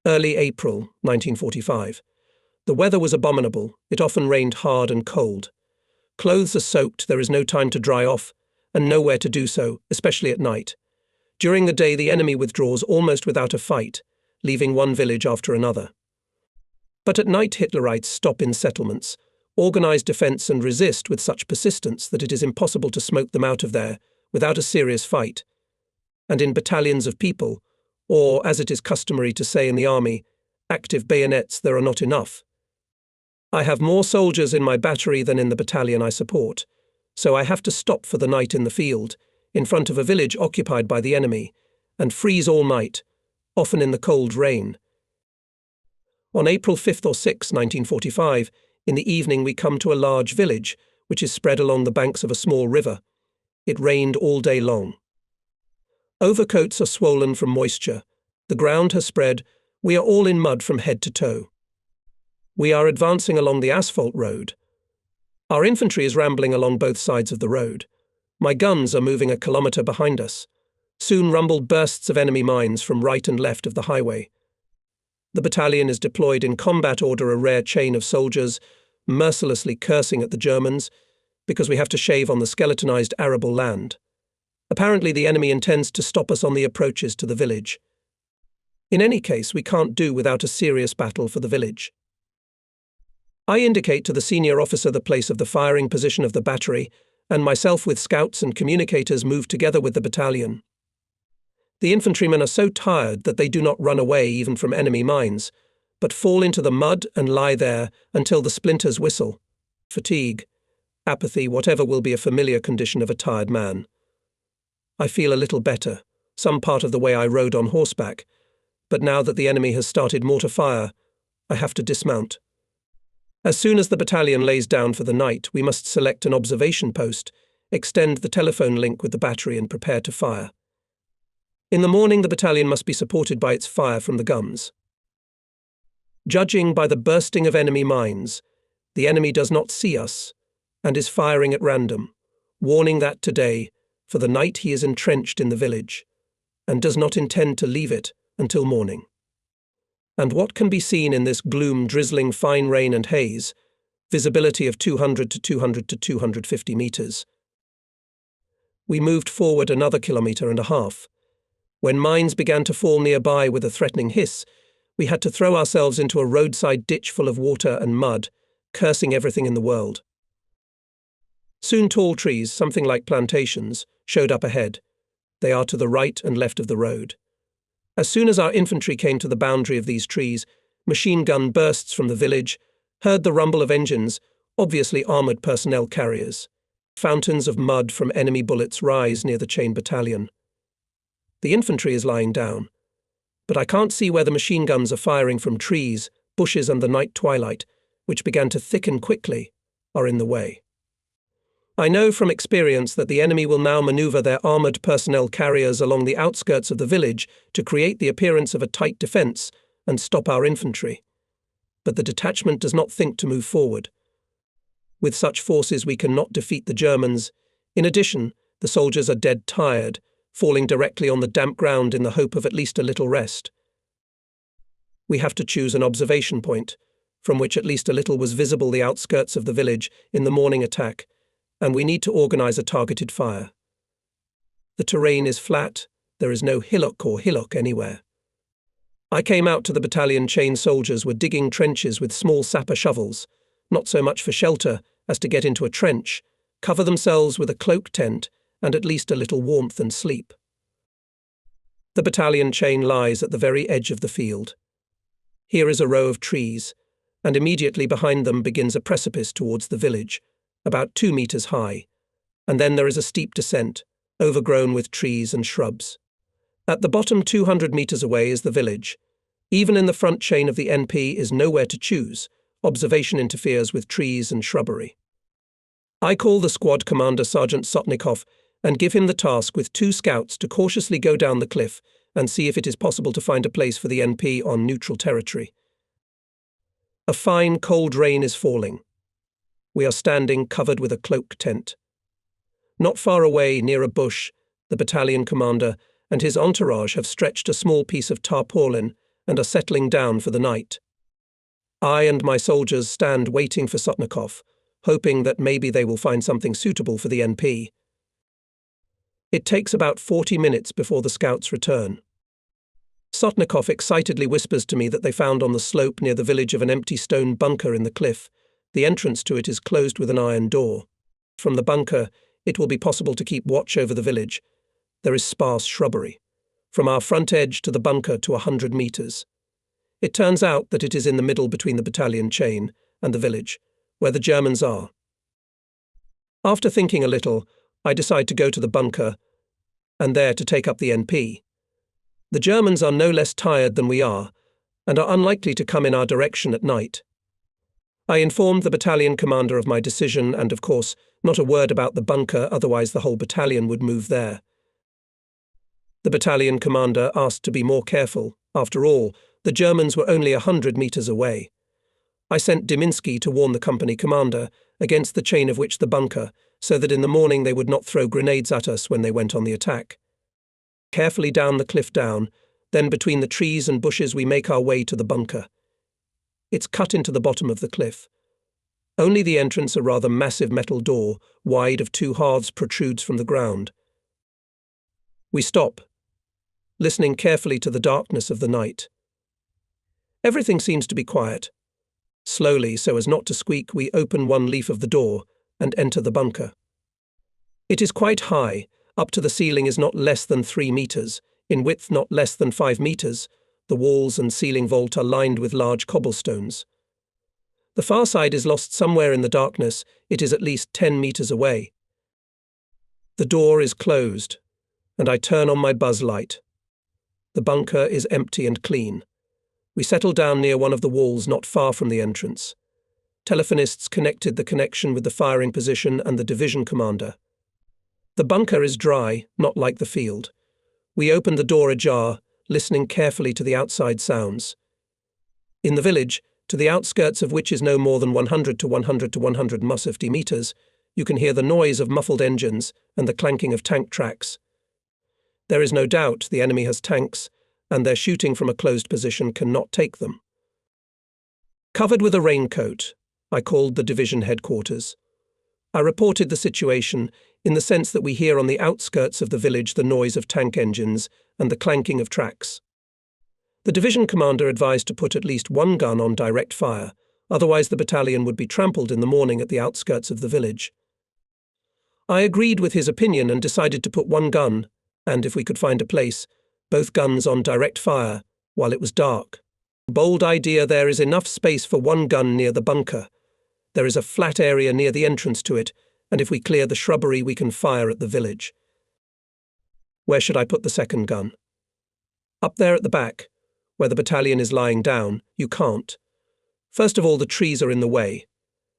Early April 1945. The weather was abominable. It often rained hard and cold. Clothes are soaked, there is no time to dry off, and nowhere to do so, especially at night. During the day, the enemy withdraws almost without a fight, leaving one village after another. But at night, Hitlerites stop in settlements, organize defense and resist with such persistence that it is impossible to smoke them out of there without a serious fight. And in battalions of people, or as it is customary to say in the army, active bayonets, there are not enough. I have more soldiers in my battery than in the battalion I support, so I have to stop for the night in the field, in front of a village occupied by the enemy, and freeze all night, often in the cold rain. On April 5th or 6th, 1945, in the evening we come to a large village, which is spread along the banks of a small river. It rained all day long. Overcoats are swollen from moisture. The ground has spread. We are all in mud from head to toe. We are advancing along the asphalt road. Our infantry is rambling along both sides of the road. My guns are moving a kilometre behind us. Soon rumbled bursts of enemy mines from right and left of the highway. The battalion is deployed in combat order, a rare chain of soldiers, mercilessly cursing at the Germans, because we have to shave on the skeletonized arable land. Apparently the enemy intends to stop us on the approaches to the village. In any case, we can't do without a serious battle for the village. I indicate to the senior officer the place of the firing position of the battery, and myself with scouts and communicators move together with the battalion. The infantrymen are so tired that they do not run away even from enemy mines, but fall into the mud and lie there until the splinters whistle. Fatigue, apathy, whatever will be a familiar condition of a tired man. I feel a little better, some part of the way I rode on horseback, but now that the enemy has started mortar fire, I have to dismount. As soon as the battalion lays down for the night, we must select an observation post, extend the telephone link with the battery and prepare to fire. In the morning, the battalion must be supported by its fire from the guns. Judging by the bursting of enemy mines, the enemy does not see us and is firing at random, warning that today, for the night he is entrenched in the village, and does not intend to leave it until morning. And what can be seen in this gloom, drizzling fine rain and haze? Visibility of 200 to 250 meters. We moved forward another kilometre and a half. When mines began to fall nearby with a threatening hiss, we had to throw ourselves into a roadside ditch full of water and mud, cursing everything in the world. Soon tall trees, something like plantations, showed up ahead. They are to the right and left of the road. As soon as our infantry came to the boundary of these trees, machine gun bursts from the village, heard the rumble of engines, obviously armoured personnel carriers. Fountains of mud from enemy bullets rise near the chain battalion. The infantry is lying down, but I can't see where the machine guns are firing from trees, bushes and the night twilight, which began to thicken quickly, are in the way. I know from experience that the enemy will now maneuver their armoured personnel carriers along the outskirts of the village to create the appearance of a tight defence and stop our infantry. But the detachment does not think to move forward. With such forces we cannot defeat the Germans. In addition, the soldiers are dead tired, falling directly on the damp ground in the hope of at least a little rest. We have to choose an observation point, from which at least a little was visible the outskirts of the village in the morning attack, and we need to organize a targeted fire. The terrain is flat, there is no hillock or hillock anywhere. I came out to the battalion. Chain soldiers were digging trenches with small sapper shovels, not so much for shelter as to get into a trench, cover themselves with a cloak tent, and at least a little warmth and sleep. The battalion chain lies at the very edge of the field. Here is a row of trees, and immediately behind them begins a precipice towards the village, about 2 meters high, and then there is a steep descent, overgrown with trees and shrubs. At the bottom 200 meters away is the village. Even in the front chain of the NP is nowhere to choose. Observation interferes with trees and shrubbery. I call the squad commander, Sergeant Sotnikov, and give him the task with 2 scouts to cautiously go down the cliff and see if it is possible to find a place for the NP on neutral territory. A fine, cold rain is falling. We are standing covered with a cloak tent. Not far away, near a bush, the battalion commander and his entourage have stretched a small piece of tarpaulin and are settling down for the night. I and my soldiers stand waiting for Sotnikov, hoping that maybe they will find something suitable for the NP. It takes about 40 minutes before the scouts return. Sotnikov excitedly whispers to me that they found on the slope near the village of an empty stone bunker in the cliff. The entrance to it is closed with an iron door. From the bunker, it will be possible to keep watch over the village. There is sparse shrubbery. From our front edge to the bunker to 100 meters. It turns out that it is in the middle between the battalion chain and the village, where the Germans are. After thinking a little, I decide to go to the bunker and there to take up the NP. The Germans are no less tired than we are, and are unlikely to come in our direction at night. I informed the battalion commander of my decision and, of course, not a word about the bunker, otherwise the whole battalion would move there. The battalion commander asked to be more careful. After all, the Germans were only 100 meters away. I sent Deminsky to warn the company commander against the chain of which the bunker, so that in the morning they would not throw grenades at us when they went on the attack. Carefully down the cliff down, then between the trees and bushes we make our way to the bunker. It's cut into the bottom of the cliff. Only the entrance, a rather massive metal door, wide of 2 halves, protrudes from the ground. We stop, listening carefully to the darkness of the night. Everything seems to be quiet. Slowly, so as not to squeak, we open one leaf of the door and enter the bunker. It is quite high. Up to the ceiling is not less than 3 meters, in width not less than 5 meters. The walls and ceiling vault are lined with large cobblestones. The far side is lost somewhere in the darkness. It is at least 10 meters away. The door is closed, and I turn on my buzz light. The bunker is empty and clean. We settle down near one of the walls not far from the entrance. Telephonists connected the connection with the firing position and the division commander. The bunker is dry, not like the field. We open the door ajar, listening carefully to the outside sounds. In the village, to the outskirts of which is no more than 100 to 150 meters, you can hear the noise of muffled engines and the clanking of tank tracks. There is no doubt the enemy has tanks, and their shooting from a closed position cannot take them. Covered with a raincoat, I called the division headquarters. I reported the situation in the sense that we hear on the outskirts of the village the noise of tank engines and the clanking of tracks. The division commander advised to put at least 1 gun on direct fire, otherwise the battalion would be trampled in the morning at the outskirts of the village. I agreed with his opinion and decided to put 1 gun, and if we could find a place, both guns on direct fire, while it was dark. Bold idea, there is enough space for 1 gun near the bunker. There is a flat area near the entrance to it, and if we clear the shrubbery we can fire at the village. Where should I put the 2nd gun? Up there at the back, where the battalion is lying down. You can't. First of all, the trees are in the way,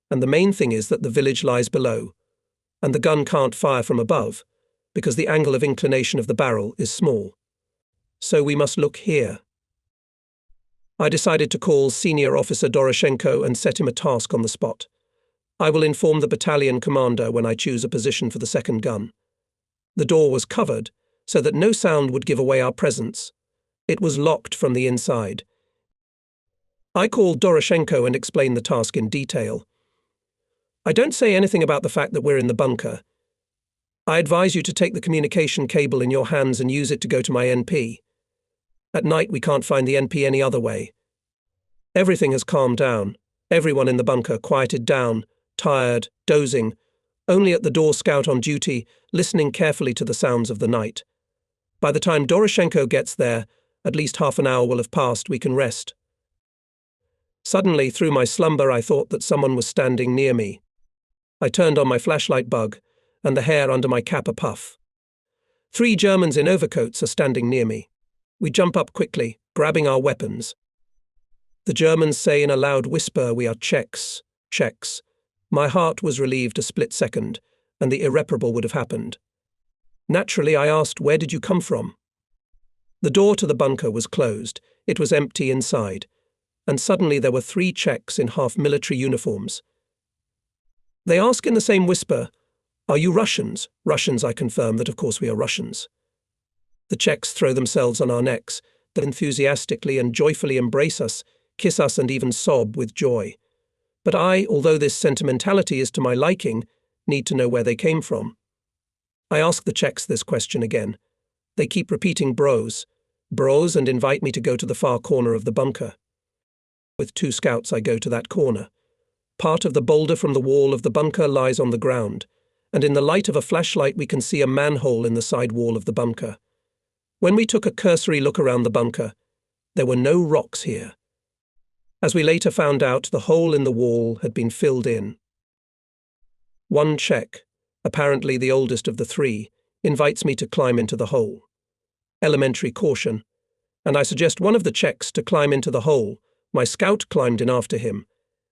and the main thing is that the village lies below, and the gun can't fire from above, because the angle of inclination of the barrel is small. So we must look here. I decided to call Senior Officer Doroshenko and set him a task on the spot. I will inform the battalion commander when I choose a position for the 2nd gun. The door was covered, so that no sound would give away our presence. It was locked from the inside. I called Doroshenko and explained the task in detail. I don't say anything about the fact that we're in the bunker. I advise you to take the communication cable in your hands and use it to go to my NP. At night we can't find the NP any other way. Everything has calmed down. Everyone in the bunker quieted down, tired, dozing, only at the door scout on duty, listening carefully to the sounds of the night. By the time Doroshenko gets there, at least half an hour will have passed. We can rest. Suddenly, through my slumber, I thought that someone was standing near me. I turned on my flashlight bug, and the hair under my cap a puff. 3 Germans in overcoats are standing near me. We jump up quickly, grabbing our weapons. The Germans say in a loud whisper, "We are Czechs, Czechs." My heart was relieved a split second, and the irreparable would have happened. Naturally, I asked, "Where did you come from?" The door to the bunker was closed. It was empty inside, and suddenly there were 3 Czechs in half-military uniforms. They ask in the same whisper, "Are you Russians?" "Russians," I confirm that of course we are Russians. The Czechs throw themselves on our necks, that enthusiastically and joyfully embrace us, kiss us and even sob with joy. But I, although this sentimentality is to my liking, need to know where they came from. I ask the Czechs this question again. They keep repeating bros, and invite me to go to the far corner of the bunker. With 2 scouts I go to that corner. Part of the boulder from the wall of the bunker lies on the ground, and in the light of a flashlight we can see a manhole in the side wall of the bunker. When we took a cursory look around the bunker, there were no rocks here. As we later found out, the hole in the wall had been filled in. One Czech, apparently the oldest of the 3, invites me to climb into the hole. Elementary caution, and I suggest one of the Czechs to climb into the hole. My scout climbed in after him,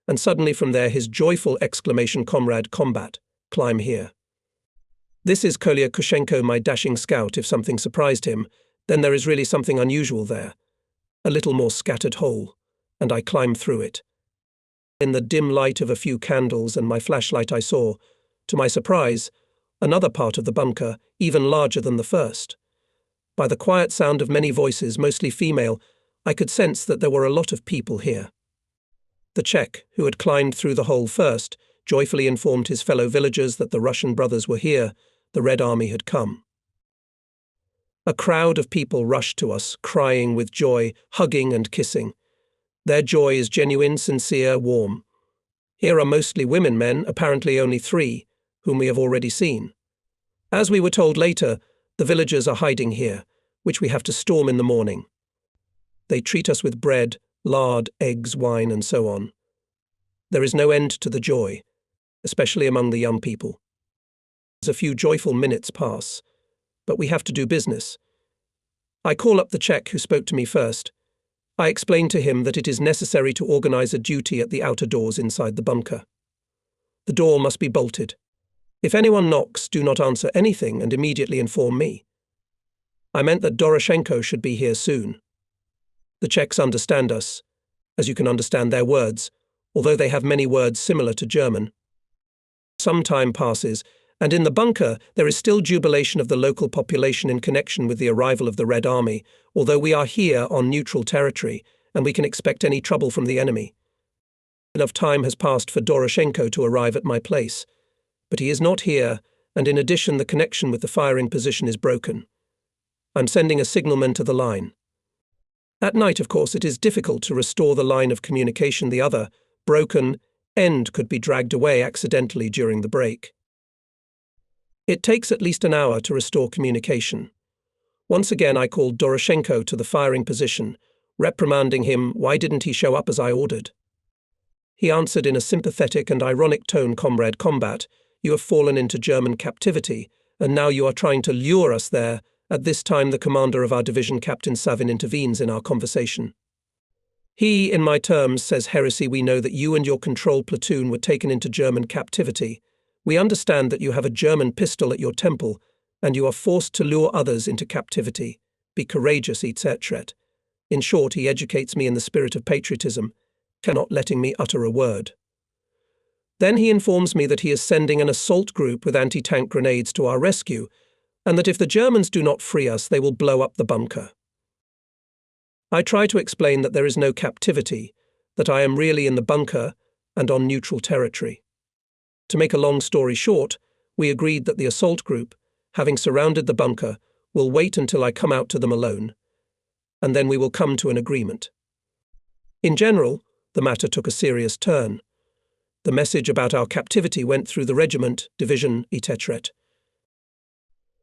and suddenly from there his joyful exclamation, "Comrade, combat, climb here." This is Kolya Kushenko, my dashing scout. If something surprised him, then there is really something unusual there. A little more scattered hole, and I climb through it. In the dim light of a few candles and my flashlight I saw, to my surprise, another part of the bunker, even larger than the first. By the quiet sound of many voices, mostly female, I could sense that there were a lot of people here. The Czech, who had climbed through the hole first, joyfully informed his fellow villagers that the Russian brothers were here, the Red Army had come. A crowd of people rushed to us, crying with joy, hugging and kissing. Their joy is genuine, sincere, warm. Here are mostly women, men, apparently only 3, whom we have already seen. As we were told later, the villagers are hiding here, which we have to storm in the morning. They treat us with bread, lard, eggs, wine, and so on. There is no end to the joy, especially among the young people. A few joyful minutes pass, but we have to do business. I call up the Czech who spoke to me first. I explain to him that it is necessary to organize a duty at the outer doors inside the bunker. The door must be bolted. If anyone knocks, do not answer anything and immediately inform me. I meant that Doroshenko should be here soon. The Czechs understand us, as you can understand their words, although they have many words similar to German. Some time passes, and in the bunker there is still jubilation of the local population in connection with the arrival of the Red Army, although we are here on neutral territory, and we can expect any trouble from the enemy. Enough time has passed for Doroshenko to arrive at my place, but he is not here, and in addition the connection with the firing position is broken. I'm sending a signalman to the line. At night, of course, it is difficult to restore the line of communication. The other, broken, end could be dragged away accidentally during the break. It takes at least an hour to restore communication. Once again I called Doroshenko to the firing position, reprimanding him why didn't he show up as I ordered. He answered in a sympathetic and ironic tone, "Comrade, combat, you have fallen into German captivity, and now you are trying to lure us there." At this time the commander of our division, Captain Savin, intervenes in our conversation. He, in my terms, says, "Heresy, we know that you and your control platoon were taken into German captivity. We understand that you have a German pistol at your temple, and you are forced to lure others into captivity. Be courageous, etc." In short, he educates me in the spirit of patriotism, not letting me utter a word. Then he informs me that he is sending an assault group with anti-tank grenades to our rescue, and that if the Germans do not free us, they will blow up the bunker. I try to explain that there is no captivity, that I am really in the bunker and on neutral territory. To make a long story short, we agreed that the assault group, having surrounded the bunker, will wait until I come out to them alone, and then we will come to an agreement. In general, the matter took a serious turn. The message about our captivity went through the regiment, division, etc.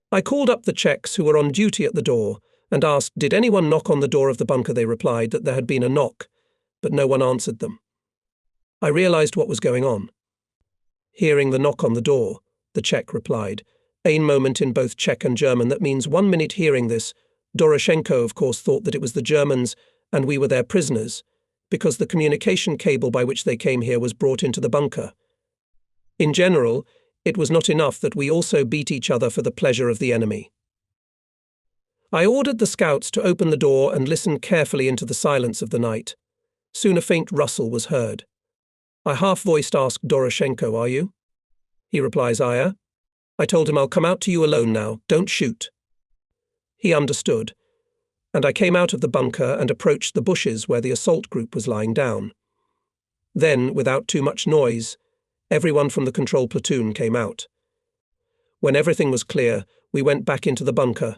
I called up the Czechs who were on duty at the door and asked, did anyone knock on the door of the bunker? They replied that there had been a knock, but no one answered them. I realized what was going on. Hearing the knock on the door, the Czech replied, "Ein moment" in both Czech and German. That means 1 minute. Hearing this, Doroshenko, of course, thought that it was the Germans and we were their prisoners, because the communication cable by which they came here was brought into the bunker. In general, it was not enough that we also beat each other for the pleasure of the enemy. I ordered the scouts to open the door and listen carefully into the silence of the night. Soon a faint rustle was heard. I half-voiced asked Doroshenko, "Are you?" He replies, "Aya." I told him, "I'll come out to you alone now, don't shoot." He understood, and I came out of the bunker and approached the bushes where the assault group was lying down. Then, without too much noise, everyone from the control platoon came out. When everything was clear, we went back into the bunker,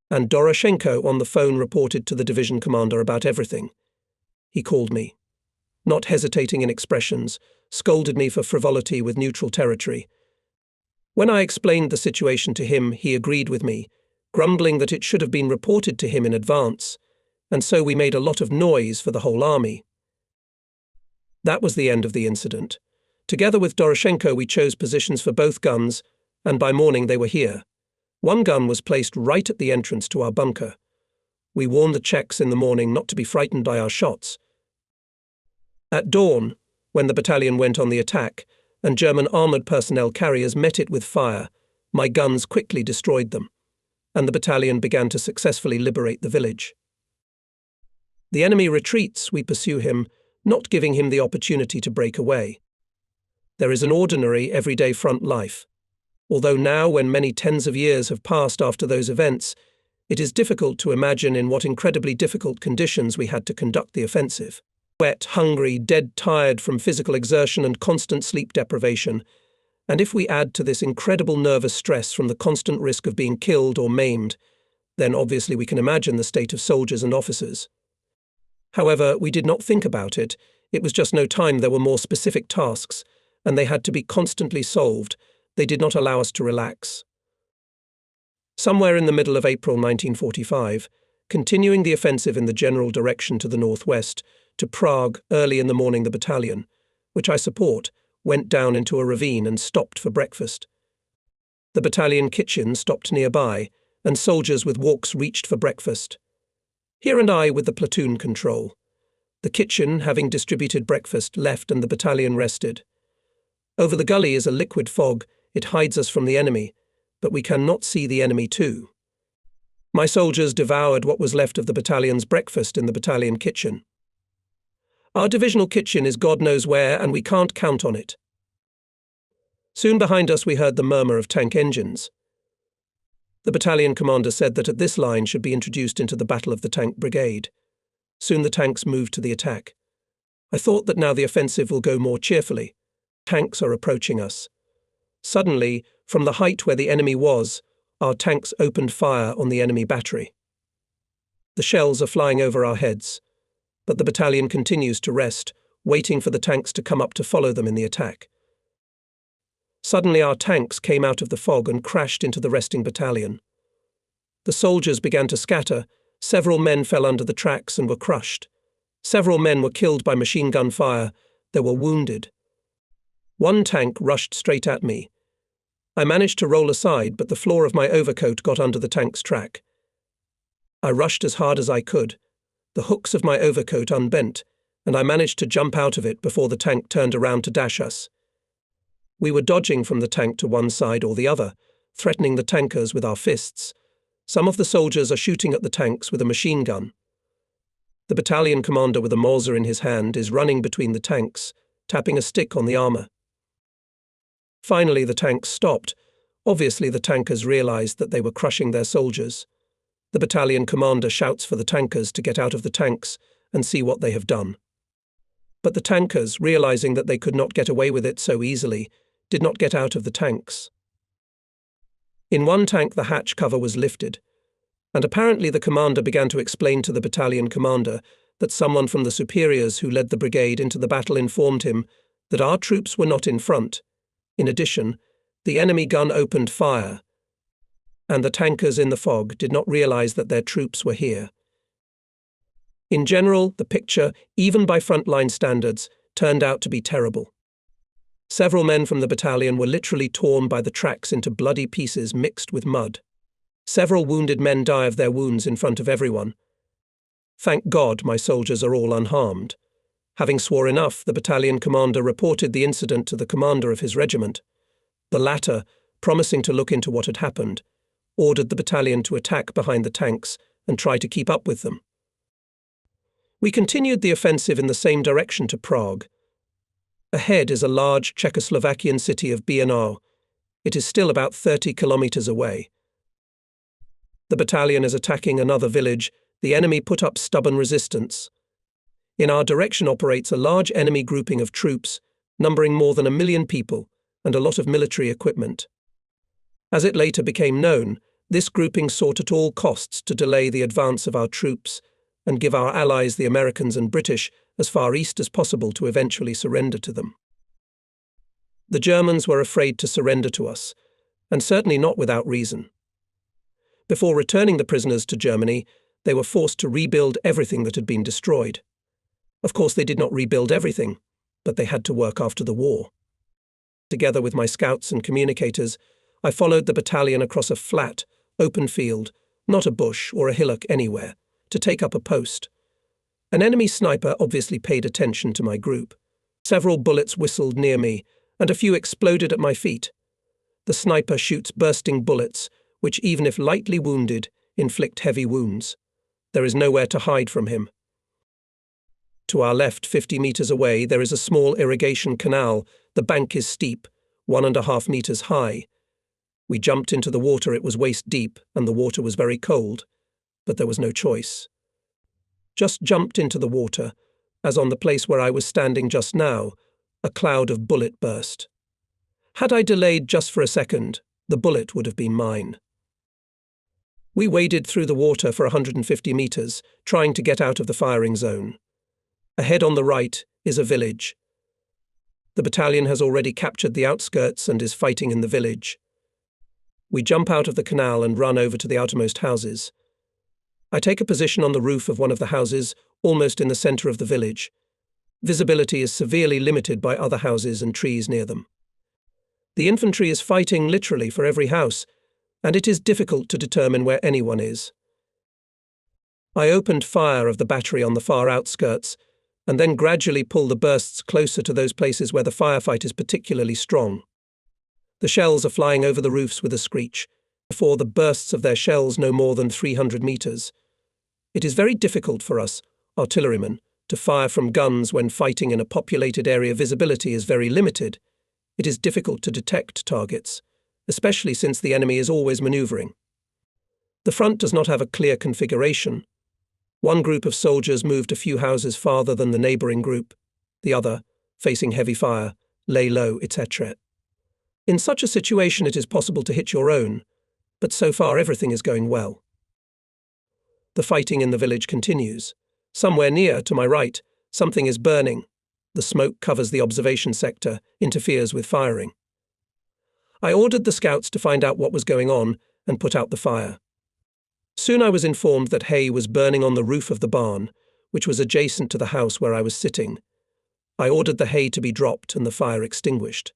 and Doroshenko on the phone reported to the division commander about everything. He called me. Not hesitating in expressions, scolded me for frivolity with neutral territory. When I explained the situation to him, he agreed with me, grumbling that it should have been reported to him in advance, and so we made a lot of noise for the whole army. That was the end of the incident. Together with Doroshenko, we chose positions for both guns, and by morning they were here. One gun was placed right at the entrance to our bunker. We warned the Czechs in the morning not to be frightened by our shots. At dawn, when the battalion went on the attack, and German armoured personnel carriers met it with fire, my guns quickly destroyed them, and the battalion began to successfully liberate the village. The enemy retreats, we pursue him, not giving him the opportunity to break away. There is an ordinary, everyday front life. Although now, when many tens of years have passed after those events, it is difficult to imagine in what incredibly difficult conditions we had to conduct the offensive. Wet, hungry, dead tired from physical exertion and constant sleep deprivation, and if we add to this incredible nervous stress from the constant risk of being killed or maimed, then obviously we can imagine the state of soldiers and officers. However, we did not think about it. It was just no time. There were more specific tasks, and they had to be constantly solved. They did not allow us to relax. Somewhere in the middle of April 1945, continuing the offensive in the general direction to the northwest, to Prague early in the morning, the battalion, which I support, went down into a ravine and stopped for breakfast. The battalion kitchen stopped nearby, and soldiers with walks reached for breakfast. Here and I with the platoon control. The kitchen, having distributed breakfast, left and the battalion rested. Over the gully is a liquid fog. It hides us from the enemy, but we cannot see the enemy too. My soldiers devoured what was left of the battalion's breakfast in the battalion kitchen. Our divisional kitchen is God knows where, and we can't count on it. Soon behind us we heard the murmur of tank engines. The battalion commander said that at this line should be introduced into the Battle of the Tank Brigade. Soon the tanks moved to the attack. I thought that now the offensive will go more cheerfully. Tanks are approaching us. Suddenly, from the height where the enemy was, our tanks opened fire on the enemy battery. The shells are flying over our heads, but the battalion continues to rest, waiting for the tanks to come up to follow them in the attack. Suddenly our tanks came out of the fog and crashed into the resting battalion. The soldiers began to scatter. Several men fell under the tracks and were crushed. Several men were killed by machine gun fire. There were wounded. One tank rushed straight at me. I managed to roll aside, but the floor of my overcoat got under the tank's track. I rushed as hard as I could. The hooks of my overcoat unbent, and I managed to jump out of it before the tank turned around to dash us. We were dodging from the tank to one side or the other, threatening the tankers with our fists. Some of the soldiers are shooting at the tanks with a machine gun. The battalion commander with a Mauser in his hand is running between the tanks, tapping a stick on the armour. Finally, the tanks stopped. Obviously, the tankers realized that they were crushing their soldiers. The battalion commander shouts for the tankers to get out of the tanks and see what they have done. But the tankers, realizing that they could not get away with it so easily, did not get out of the tanks. In one tank, the hatch cover was lifted, and apparently the commander began to explain to the battalion commander that someone from the superiors who led the brigade into the battle informed him that our troops were not in front. In addition, the enemy gun opened fire, and the tankers in the fog did not realize that their troops were here. In general, the picture, even by frontline standards, turned out to be terrible. Several men from the battalion were literally torn by the tracks into bloody pieces mixed with mud. Several wounded men die of their wounds in front of everyone. Thank God my soldiers are all unharmed. Having swore enough, the battalion commander reported the incident to the commander of his regiment. The latter, promising to look into what had happened, ordered the battalion to attack behind the tanks and try to keep up with them. We continued the offensive in the same direction to Prague. Ahead is a large Czechoslovakian city of Brno. It is still about 30 kilometers away. The battalion is attacking another village The enemy put up stubborn resistance. In our direction operates a large enemy grouping of troops, numbering more than 1 million people, and a lot of military equipment. As it later became known, this grouping sought at all costs to delay the advance of our troops and give our allies, the Americans and British, as far east as possible to eventually surrender to them. The Germans were afraid to surrender to us, and certainly not without reason. Before returning the prisoners to Germany, they were forced to rebuild everything that had been destroyed. Of course, they did not rebuild everything, but they had to work after the war. Together with my scouts and communicators, I followed the battalion across a flat, open field, not a bush or a hillock anywhere, to take up a post. An enemy sniper obviously paid attention to my group. Several bullets whistled near me, and a few exploded at my feet. The sniper shoots bursting bullets, which, even if lightly wounded, inflict heavy wounds. There is nowhere to hide from him. To our left, 50 meters away, there is a small irrigation canal. The bank is steep, 1.5 meters high. We jumped into the water. It was waist deep, and the water was very cold, but there was no choice. Just jumped into the water, as on the place where I was standing just now, a cloud of bullet burst. Had I delayed just for a second, the bullet would have been mine. We waded through the water for 150 meters, trying to get out of the firing zone. Ahead on the right is a village. The battalion has already captured the outskirts and is fighting in the village. We jump out of the canal and run over to the outermost houses. I take a position on the roof of one of the houses, almost in the center of the village. Visibility is severely limited by other houses and trees near them. The infantry is fighting literally for every house, and it is difficult to determine where anyone is. I opened fire of the battery on the far outskirts, and then gradually pull the bursts closer to those places where the firefight is particularly strong. The shells are flying over the roofs with a screech, before the bursts of their shells no more than 300 meters. It is very difficult for us, artillerymen, to fire from guns when fighting in a populated area. Visibility is very limited. It is difficult to detect targets, especially since the enemy is always maneuvering. The front does not have a clear configuration. One group of soldiers moved a few houses farther than the neighboring group. The other, facing heavy fire, lay low, etc. In such a situation it is possible to hit your own, but so far everything is going well. The fighting in the village continues. Somewhere near, to my right, something is burning. The smoke covers the observation sector, interferes with firing. I ordered the scouts to find out what was going on and put out the fire. Soon I was informed that hay was burning on the roof of the barn, which was adjacent to the house where I was sitting. I ordered the hay to be dropped and the fire extinguished.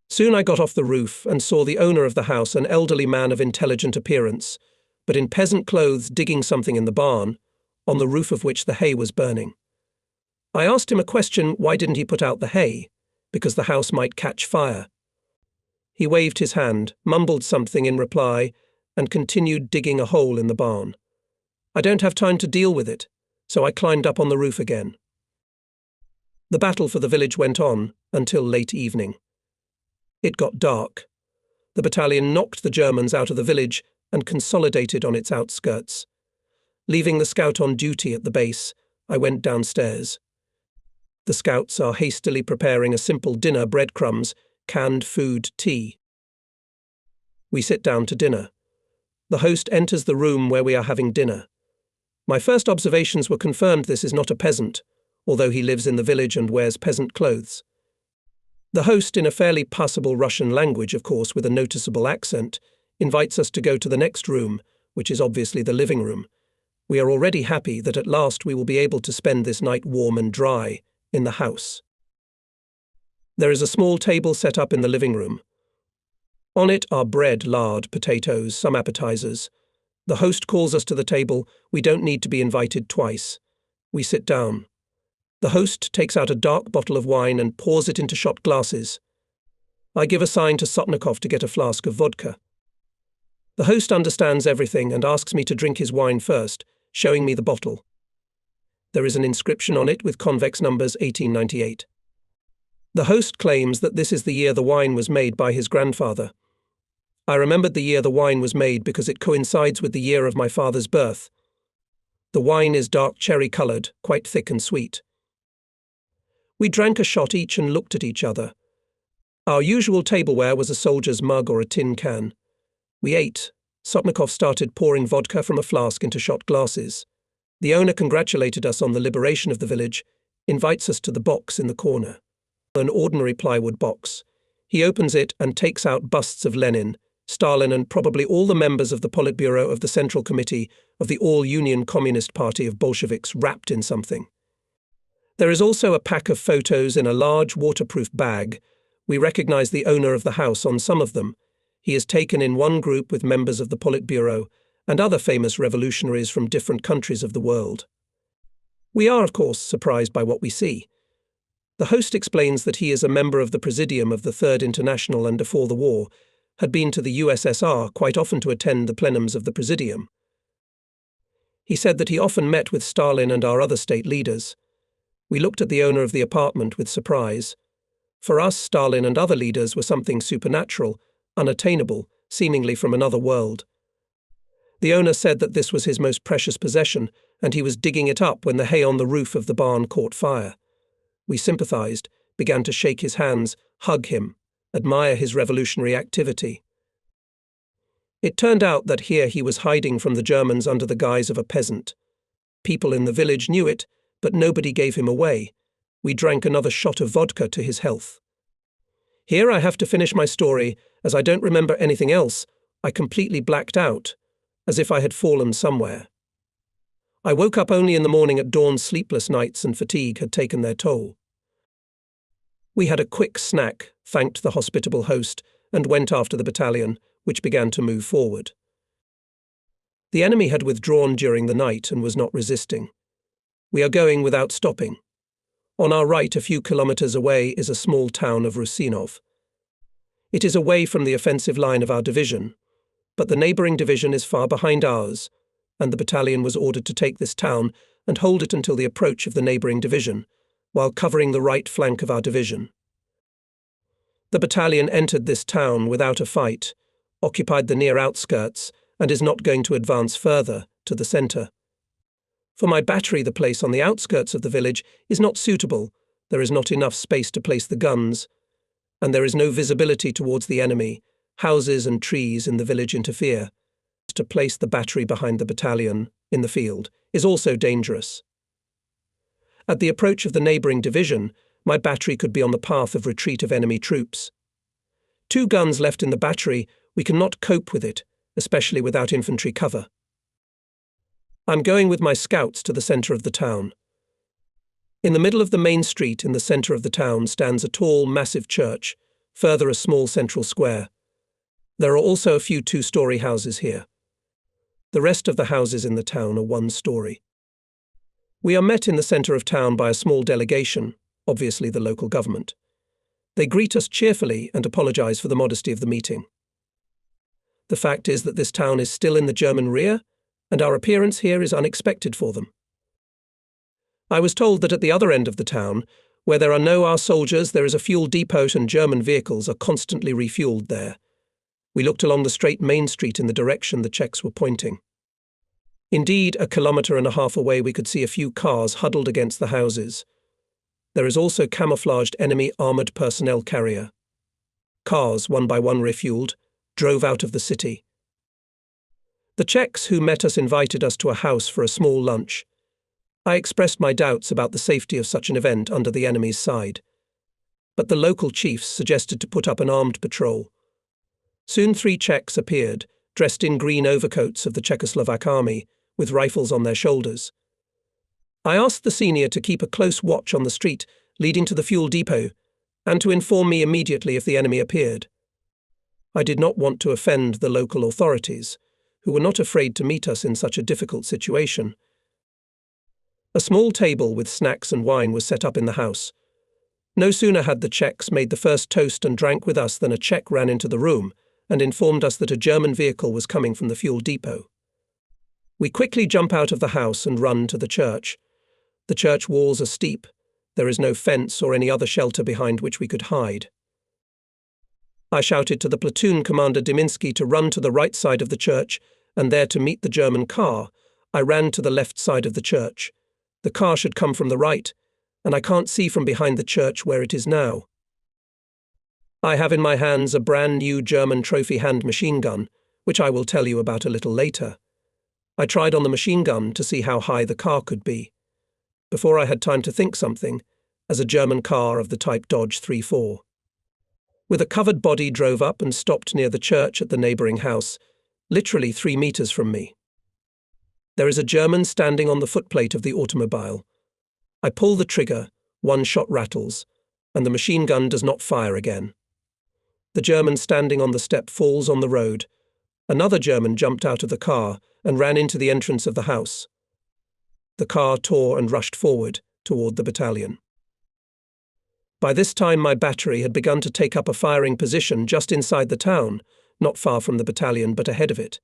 Soon I got off the roof and saw the owner of the house, an elderly man of intelligent appearance, but in peasant clothes, digging something in the barn, on the roof of which the hay was burning. I asked him a question: why didn't he put out the hay? Because the house might catch fire. He waved his hand, mumbled something in reply, and continued digging a hole in the barn. I don't have time to deal with it, so I climbed up on the roof again. The battle for the village went on until late evening. It got dark. The battalion knocked the Germans out of the village and consolidated on its outskirts. Leaving the scout on duty at the base, I went downstairs. The scouts are hastily preparing a simple dinner: breadcrumbs, canned food, tea. We sit down to dinner. The host enters the room where we are having dinner. My first observations were confirmed: this is not a peasant, although he lives in the village and wears peasant clothes. The host, in a fairly passable Russian language, of course with a noticeable accent, invites us to go to the next room, which is obviously the living room. We are already happy that at last we will be able to spend this night warm and dry in the house. There is a small table set up in the living room. On it are bread, lard, potatoes, some appetizers. The host calls us to the table. We don't need to be invited twice. We sit down. The host takes out a dark bottle of wine and pours it into shot glasses. I give a sign to Sotnikov to get a flask of vodka. The host understands everything and asks me to drink his wine first, showing me the bottle. There is an inscription on it with convex numbers 1898. The host claims that this is the year the wine was made by his grandfather. I remembered the year the wine was made because it coincides with the year of my father's birth. The wine is dark cherry-coloured, quite thick and sweet. We drank a shot each and looked at each other. Our usual tableware was a soldier's mug or a tin can. We ate. Sotnikov started pouring vodka from a flask into shot glasses. The owner congratulated us on the liberation of the village, invites us to the box in the corner. An ordinary plywood box. He opens it and takes out busts of Lenin, Stalin and probably all the members of the Politburo of the Central Committee of the All-Union Communist Party of Bolsheviks wrapped in something. There is also a pack of photos in a large waterproof bag. We recognize the owner of the house on some of them. He is taken in one group with members of the Politburo and other famous revolutionaries from different countries of the world. We are, of course, surprised by what we see. The host explains that he is a member of the Presidium of the Third International and before the war had been to the USSR quite often to attend the plenums of the Presidium. He said that he often met with Stalin and our other state leaders. We looked at the owner of the apartment with surprise. For us, Stalin and other leaders were something supernatural, unattainable, seemingly from another world. The owner said that this was his most precious possession, and he was digging it up when the hay on the roof of the barn caught fire. We sympathized, began to shake his hands, hug him, admire his revolutionary activity. It turned out that here he was hiding from the Germans under the guise of a peasant. People in the village knew it, but nobody gave him away. We drank another shot of vodka to his health. Here I have to finish my story, as I don't remember anything else. I completely blacked out, as if I had fallen somewhere. I woke up only in the morning at dawn. Sleepless nights and fatigue had taken their toll. We had a quick snack, thanked the hospitable host, and went after the battalion, which began to move forward. The enemy had withdrawn during the night and was not resisting. We are going without stopping. On our right, a few kilometers away, is a small town of Rusinov. It is away from the offensive line of our division, but the neighbouring division is far behind ours, and the battalion was ordered to take this town and hold it until the approach of the neighbouring division, while covering the right flank of our division. The battalion entered this town without a fight, occupied the near outskirts, and is not going to advance further to the centre. For my battery, the place on the outskirts of the village is not suitable. There is not enough space to place the guns, and there is no visibility towards the enemy. Houses and trees in the village interfere. To place the battery behind the battalion in the field is also dangerous. At the approach of the neighbouring division, my battery could be on the path of retreat of enemy troops. 2 guns left in the battery, we cannot cope with it, especially without infantry cover. I'm going with my scouts to the centre of the town. In the middle of the main street in the centre of the town stands a tall, massive church, further a small central square. There are also a few 2-story houses here. The rest of the houses in the town are 1-story. We are met in the centre of town by a small delegation, obviously the local government. They greet us cheerfully and apologise for the modesty of the meeting. The fact is that this town is still in the German rear, and our appearance here is unexpected for them. I was told that at the other end of the town, where there are no our soldiers, there is a fuel depot and German vehicles are constantly refuelled there. We looked along the straight main street in the direction the Czechs were pointing. Indeed, 1.5 kilometers away we could see a few cars huddled against the houses. There is also camouflaged enemy armoured personnel carrier. Cars, one by one refuelled, drove out of the city. The Czechs who met us invited us to a house for a small lunch. I expressed my doubts about the safety of such an event under the enemy's side. But the local chiefs suggested to put up an armed patrol. Soon 3 Czechs appeared, dressed in green overcoats of the Czechoslovak army, with rifles on their shoulders. I asked the senior to keep a close watch on the street leading to the fuel depot, and to inform me immediately if the enemy appeared. I did not want to offend the local authorities, who were not afraid to meet us in such a difficult situation. A small table with snacks and wine was set up in the house. No sooner had the Czechs made the first toast and drank with us than a Czech ran into the room and informed us that a German vehicle was coming from the fuel depot. We quickly jump out of the house and run to the church. The church walls are steep. There is no fence or any other shelter behind which we could hide. I shouted to the platoon commander Diminsky to run to the right side of the church and there to meet the German car, I ran to the left side of the church. The car should come from the right, and I can't see from behind the church where it is now. I have in my hands a brand new German trophy hand machine gun, which I will tell you about a little later. I tried on the machine gun to see how high the car could be. Before I had time to think something, as a German car of the type Dodge 3-4. With a covered body drove up and stopped near the church at the neighbouring house, literally 3 meters from me. There is a German standing on the footplate of the automobile. I pull the trigger, one shot rattles, and the machine gun does not fire again. The German standing on the step falls on the road. Another German jumped out of the car and ran into the entrance of the house. The car tore and rushed forward toward the battalion. By this time my battery had begun to take up a firing position just inside the town, not far from the battalion but ahead of it.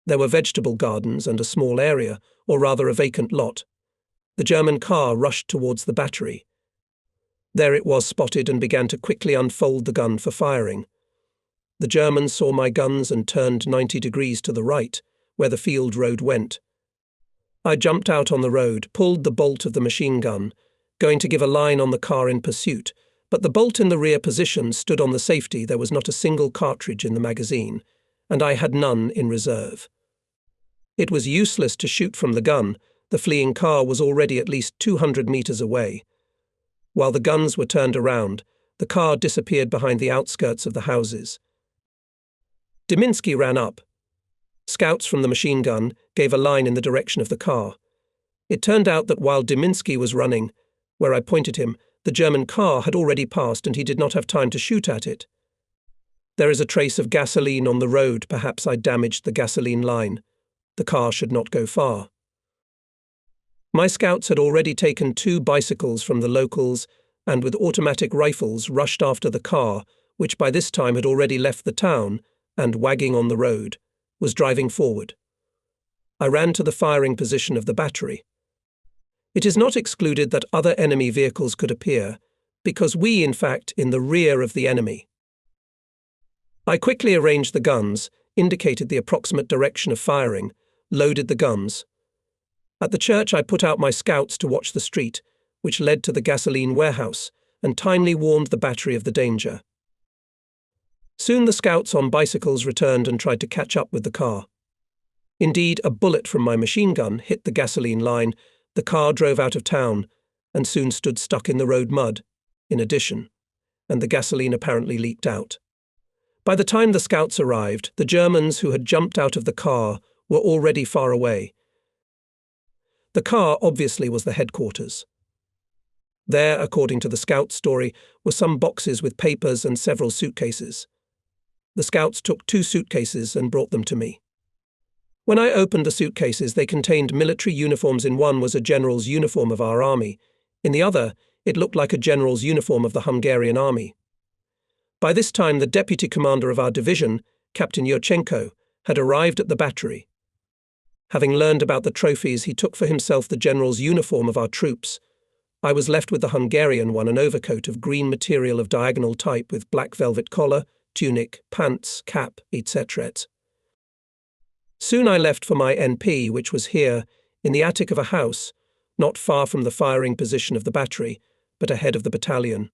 There were vegetable gardens and a small area, or rather a vacant lot. The German car rushed towards the battery. There it was spotted and began to quickly unfold the gun for firing. The Germans saw my guns and turned 90 degrees to the right, where the field road went. I jumped out on the road, pulled the bolt of the machine gun, going to give a line on the car in pursuit, but the bolt in the rear position stood on the safety. There was not a single cartridge in the magazine, and I had none in reserve. It was useless to shoot from the gun. The fleeing car was already at least 200 meters away. While the guns were turned around, the car disappeared behind the outskirts of the houses. Deminsky ran up. Scouts from the machine gun gave a line in the direction of the car. It turned out that while Deminsky was running, where I pointed him, the German car had already passed and he did not have time to shoot at it. There is a trace of gasoline on the road. Perhaps I damaged the gasoline line. The car should not go far. My scouts had already taken 2 bicycles from the locals and with automatic rifles rushed after the car, which by this time had already left the town and, wagging on the road, was driving forward. I ran to the firing position of the battery. It is not excluded that other enemy vehicles could appear, because we, in fact, in the rear of the enemy. I quickly arranged the guns, indicated the approximate direction of firing, loaded the guns. At the church I put out my scouts to watch the street, which led to the gasoline warehouse, and timely warned the battery of the danger. Soon the scouts on bicycles returned and tried to catch up with the car. Indeed, a bullet from my machine gun hit the gasoline line. The car drove out of town and soon stood stuck in the road mud, in addition, and the gasoline apparently leaked out. By the time the scouts arrived, the Germans who had jumped out of the car were already far away. The car obviously was the headquarters. There, according to the scout story, were some boxes with papers and several suitcases. The scouts took 2 suitcases and brought them to me. When I opened the suitcases, they contained military uniforms. In one was a general's uniform of our army. In the other, it looked like a general's uniform of the Hungarian army. By this time, the deputy commander of our division, Captain Yurchenko, had arrived at the battery. Having learned about the trophies, he took for himself the general's uniform of our troops. I was left with the Hungarian one, an overcoat of green material of diagonal type with black velvet collar, tunic, pants, cap, etc. Soon I left for my NP, which was here, in the attic of a house, not far from the firing position of the battery, but ahead of the battalion.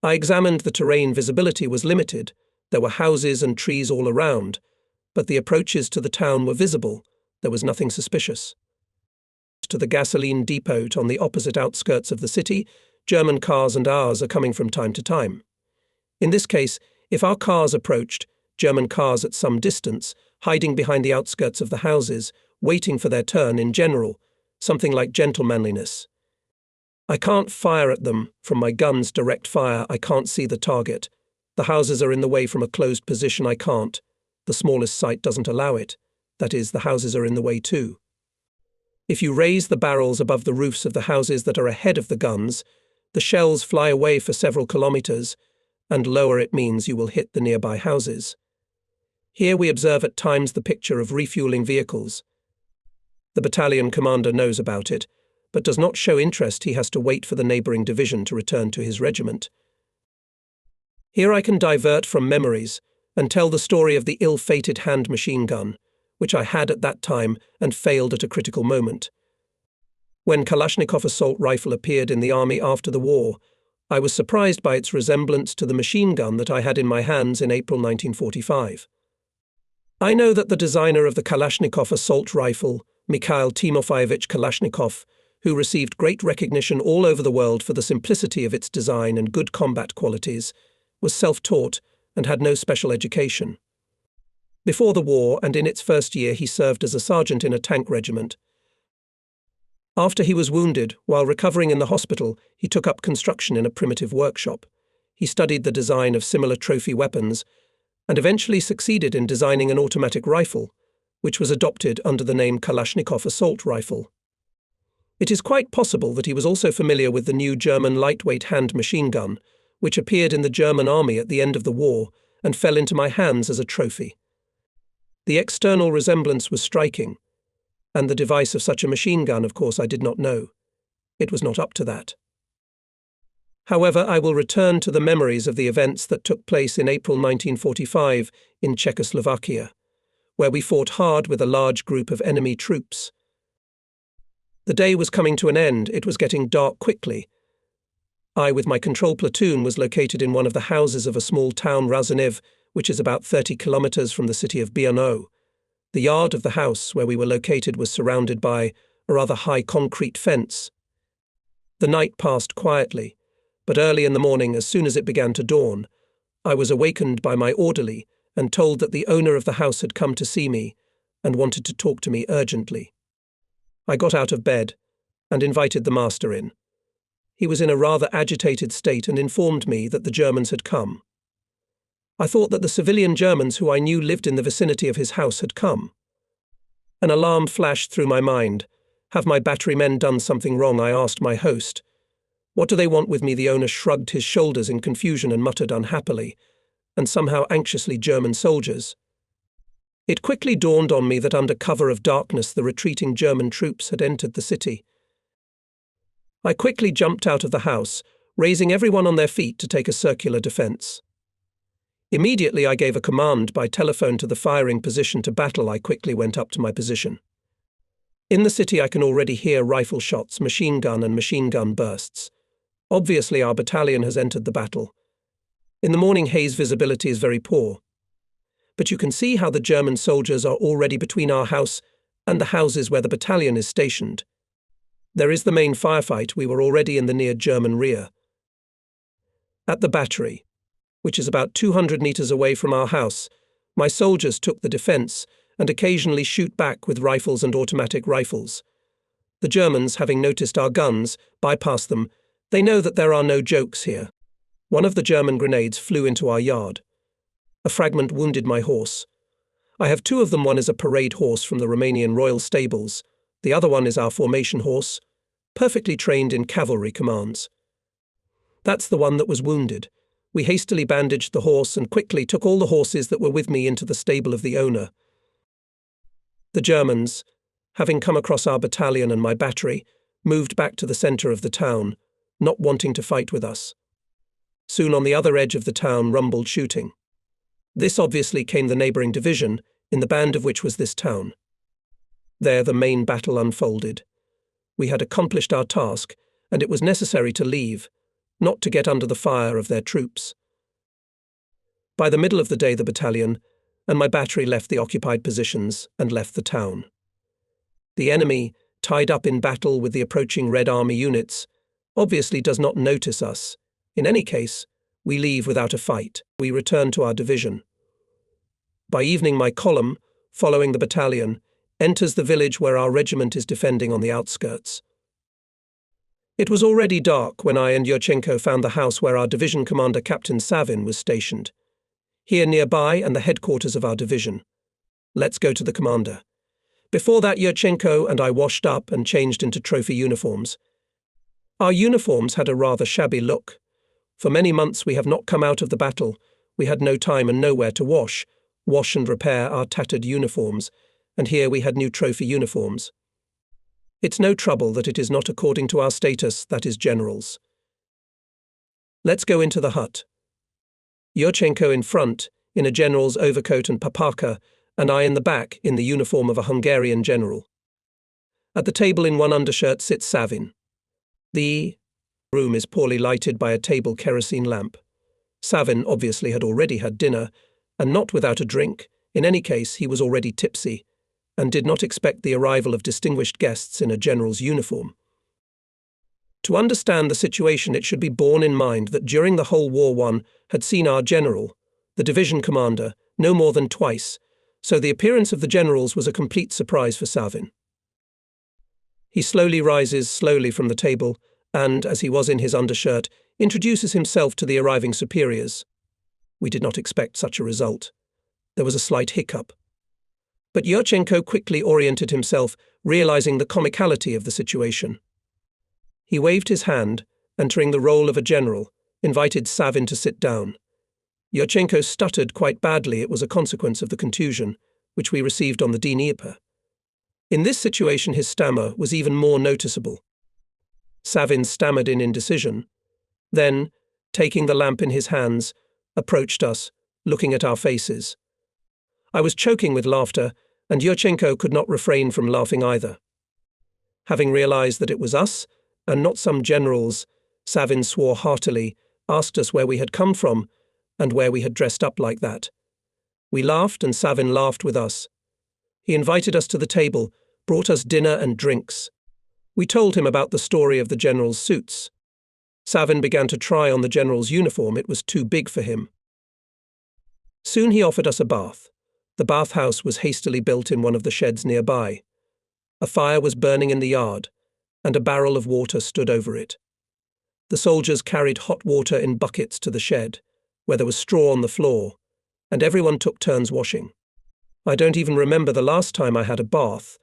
I examined the terrain. Visibility was limited. There were houses and trees all around, but the approaches to the town were visible. There was nothing suspicious. To the gasoline depot on the opposite outskirts of the city, German cars and ours are coming from time to time. In this case, if our cars approached, German cars at some distance, hiding behind the outskirts of the houses, waiting for their turn in general, something like gentlemanliness. I can't fire at them from my gun's direct fire. I can't see the target. The houses are in the way from a closed position. I can't. The smallest sight doesn't allow it. That is, the houses are in the way too. If you raise the barrels above the roofs of the houses that are ahead of the guns, the shells fly away for several kilometers, and lower it means you will hit the nearby houses. Here we observe at times the picture of refueling vehicles. The battalion commander knows about it, but does not show interest. He has to wait for the neighbouring division to return to his regiment. Here I can divert from memories and tell the story of the ill-fated hand machine gun, which I had at that time and failed at a critical moment. When Kalashnikov assault rifle appeared in the army after the war, I was surprised by its resemblance to the machine gun that I had in my hands in April 1945. I know that the designer of the Kalashnikov assault rifle, Mikhail Timofeyevich Kalashnikov, who received great recognition all over the world for the simplicity of its design and good combat qualities, was self-taught and had no special education. Before the war and in its first year he served as a sergeant in a tank regiment. After he was wounded, while recovering in the hospital, he took up construction in a primitive workshop. He studied the design of similar trophy weapons and eventually succeeded in designing an automatic rifle, which was adopted under the name Kalashnikov assault rifle. It is quite possible that he was also familiar with the new German lightweight hand machine gun, which appeared in the German army at the end of the war and fell into my hands as a trophy. The external resemblance was striking, and the device of such a machine gun, of course, I did not know. It was not up to that. However, I will return to the memories of the events that took place in April 1945 in Czechoslovakia, where we fought hard with a large group of enemy troops. The day was coming to an end. It was getting dark quickly. I, with my control platoon, was located in one of the houses of a small town, Razaniv, which is about 30 kilometers from the city of Brno. The yard of the house where we were located was surrounded by a rather high concrete fence. The night passed quietly, but early in the morning, as soon as it began to dawn, I was awakened by my orderly and told that the owner of the house had come to see me and wanted to talk to me urgently. I got out of bed and invited the master in. He was in a rather agitated state and informed me that the Germans had come. I thought that the civilian Germans who I knew lived in the vicinity of his house had come. An alarm flashed through my mind. Have my battery men done something wrong? I asked my host. What do they want with me? The owner shrugged his shoulders in confusion and muttered unhappily, and somehow anxiously, German soldiers. It quickly dawned on me that under cover of darkness the retreating German troops had entered the city. I quickly jumped out of the house, raising everyone on their feet to take a circular defense. Immediately I gave a command by telephone to the firing position to battle. I quickly went up to my position. In the city I can already hear rifle shots, machine gun bursts. Obviously our battalion has entered the battle. In the morning haze visibility is very poor. But you can see how the German soldiers are already between our house and the houses where the battalion is stationed. There is the main firefight. We were already in the near German rear. At the battery, which is about 200 meters away from our house, my soldiers took the defense and occasionally shoot back with rifles and automatic rifles. The Germans, having noticed our guns, bypass them. They know that there are no jokes here. One of the German grenades flew into our yard. A fragment wounded my horse. I have two of them. One is a parade horse from the Romanian Royal Stables. The other one is our formation horse, perfectly trained in cavalry commands. That's the one that was wounded. We hastily bandaged the horse and quickly took all the horses that were with me into the stable of the owner. The Germans, having come across our battalion and my battery, moved back to the center of the town, not wanting to fight with us. Soon on the other edge of the town rumbled shooting. This obviously came the neighboring division, in the band of which was this town. There the main battle unfolded. We had accomplished our task, and it was necessary to leave, not to get under the fire of their troops. By the middle of the day the battalion and my battery left the occupied positions and left the town. The enemy, tied up in battle with the approaching Red Army units, obviously does not notice us. In any case, we leave without a fight. We return to our division. By evening my column, following the battalion, enters the village where our regiment is defending on the outskirts. It was already dark when I and Yurchenko found the house where our division commander Captain Savin was stationed. Here nearby and the headquarters of our division. Let's go to the commander. Before that Yurchenko and I washed up and changed into trophy uniforms. Our uniforms had a rather shabby look. For many months we have not come out of the battle. We had no time and nowhere to wash and repair our tattered uniforms, and here we had new trophy uniforms. It's no trouble that it is not according to our status, that is generals. Let's go into the hut. Yurchenko in front, in a general's overcoat and papaka, and I in the back in the uniform of a Hungarian general. At the table in one undershirt sits Savin. The room is poorly lighted by a table kerosene lamp. Savin obviously had already had dinner, and not without a drink. In any case, he was already tipsy, and did not expect the arrival of distinguished guests in a general's uniform. To understand the situation, it should be borne in mind that during the whole war one had seen our general, the division commander, no more than twice, so the appearance of the generals was a complete surprise for Savin. He slowly rises from the table, and, as he was in his undershirt, introduces himself to the arriving superiors. We did not expect such a result. There was a slight hiccup. But Yurchenko quickly oriented himself, realizing the comicality of the situation. He waved his hand, entering the role of a general, invited Savin to sit down. Yurchenko stuttered quite badly. It was a consequence of the contusion, which we received on the Dnieper. In this situation his stammer was even more noticeable. Savin stammered in indecision, then, taking the lamp in his hands, approached us, looking at our faces. I was choking with laughter, and Yurchenko could not refrain from laughing either. Having realized that it was us, and not some generals, Savin swore heartily, asked us where we had come from, and where we had dressed up like that. We laughed, and Savin laughed with us. He invited us to the table, brought us dinner and drinks. We told him about the story of the general's suits. Savin began to try on the general's uniform. It was too big for him. Soon he offered us a bath. The bathhouse was hastily built in one of the sheds nearby. A fire was burning in the yard, and a barrel of water stood over it. The soldiers carried hot water in buckets to the shed, where there was straw on the floor, and everyone took turns washing. I don't even remember the last time I had a bath.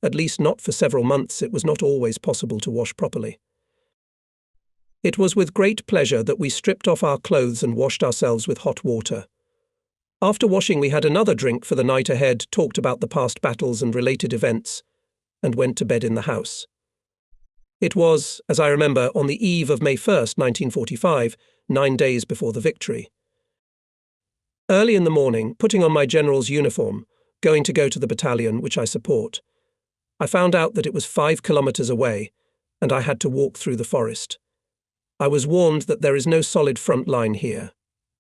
At least not for several months. It was not always possible to wash properly. It was with great pleasure that we stripped off our clothes and washed ourselves with hot water. After washing, we had another drink for the night ahead, talked about the past battles and related events, and went to bed in the house. It was, as I remember, on the eve of May 1st, 1945, 9 days before the victory. Early in the morning, putting on my general's uniform, going to go to the battalion which I support, I found out that it was 5 kilometers away, and I had to walk through the forest. I was warned that there is no solid front line here.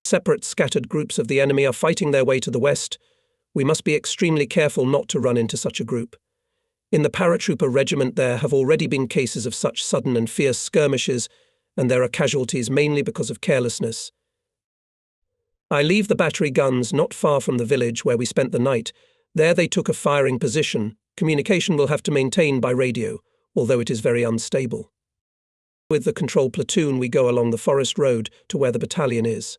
Separate scattered groups of the enemy are fighting their way to the west. We must be extremely careful not to run into such a group. In the paratrooper regiment there have already been cases of such sudden and fierce skirmishes, and there are casualties mainly because of carelessness. I leave the battery guns not far from the village where we spent the night. There they took a firing position. Communication will have to maintain by radio, although it is very unstable. With the control platoon we go along the forest road to where the battalion is.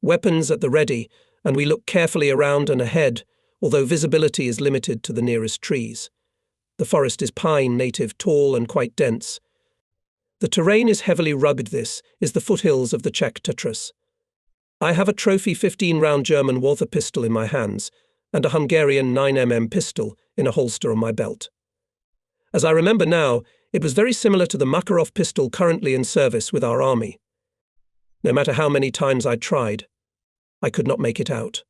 Weapons at the ready, and we look carefully around and ahead, although visibility is limited to the nearest trees. The forest is pine native, tall and quite dense. The terrain is heavily rugged. This is the foothills of the Czech Tatras. I have a trophy 15-round German Walther pistol in my hands, and a Hungarian 9mm pistol in a holster on my belt. As I remember now, it was very similar to the Makarov pistol currently in service with our army. No matter how many times I tried, I could not make it out.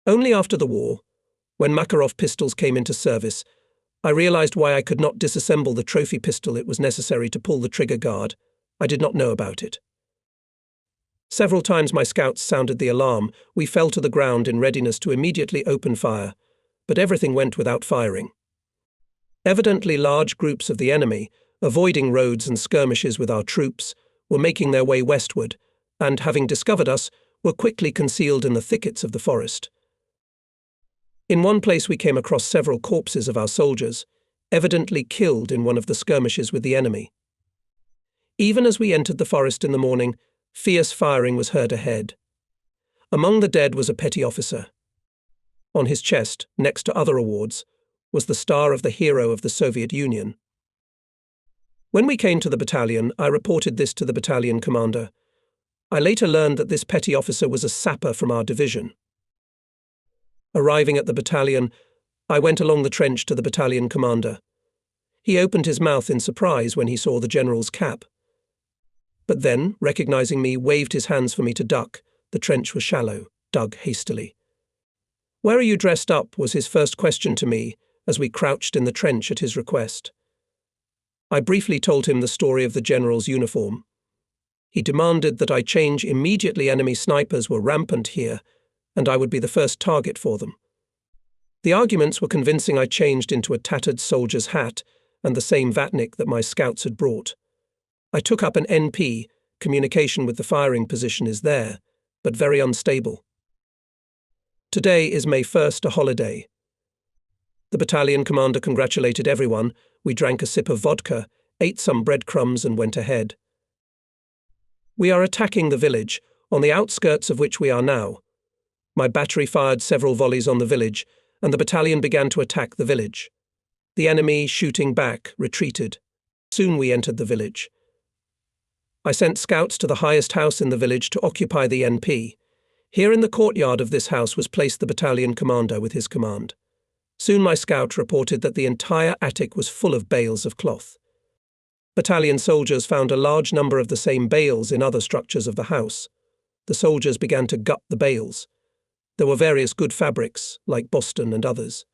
Only after the war, when Makarov pistols came into service, I realized why I could not disassemble the trophy pistol. It was necessary to pull the trigger guard. I did not know about it. Several times my scouts sounded the alarm. We fell to the ground in readiness to immediately open fire, but everything went without firing. Evidently large groups of the enemy, avoiding roads and skirmishes with our troops, were making their way westward, and, having discovered us, were quickly concealed in the thickets of the forest. In one place we came across several corpses of our soldiers, evidently killed in one of the skirmishes with the enemy. Even as we entered the forest in the morning, fierce firing was heard ahead. Among the dead was a petty officer. On his chest, next to other awards, was the star of the hero of the Soviet Union. When we came to the battalion, I reported this to the battalion commander. I later learned that this petty officer was a sapper from our division. Arriving at the battalion, I went along the trench to the battalion commander. He opened his mouth in surprise when he saw the general's cap. But then, recognizing me, waved his hands for me to duck. The trench was shallow, dug hastily. "Where are you dressed up?" was his first question to me as we crouched in the trench at his request. I briefly told him the story of the general's uniform. He demanded that I change immediately. Enemy snipers were rampant here, and I would be the first target for them. The arguments were convincing. I changed into a tattered soldier's hat and the same vatnik that my scouts had brought. I took up an NP. Communication with the firing position is there, but very unstable. Today is May 1st, a holiday. The battalion commander congratulated everyone. We drank a sip of vodka, ate some breadcrumbs and went ahead. We are attacking the village, on the outskirts of which we are now. My battery fired several volleys on the village, and the battalion began to attack the village. The enemy, shooting back, retreated. Soon we entered the village. I sent scouts to the highest house in the village to occupy the NP. Here in the courtyard of this house was placed the battalion commander with his command. Soon my scout reported that the entire attic was full of bales of cloth. Battalion soldiers found a large number of the same bales in other structures of the house. The soldiers began to gut the bales. There were various good fabrics, like Boston and others.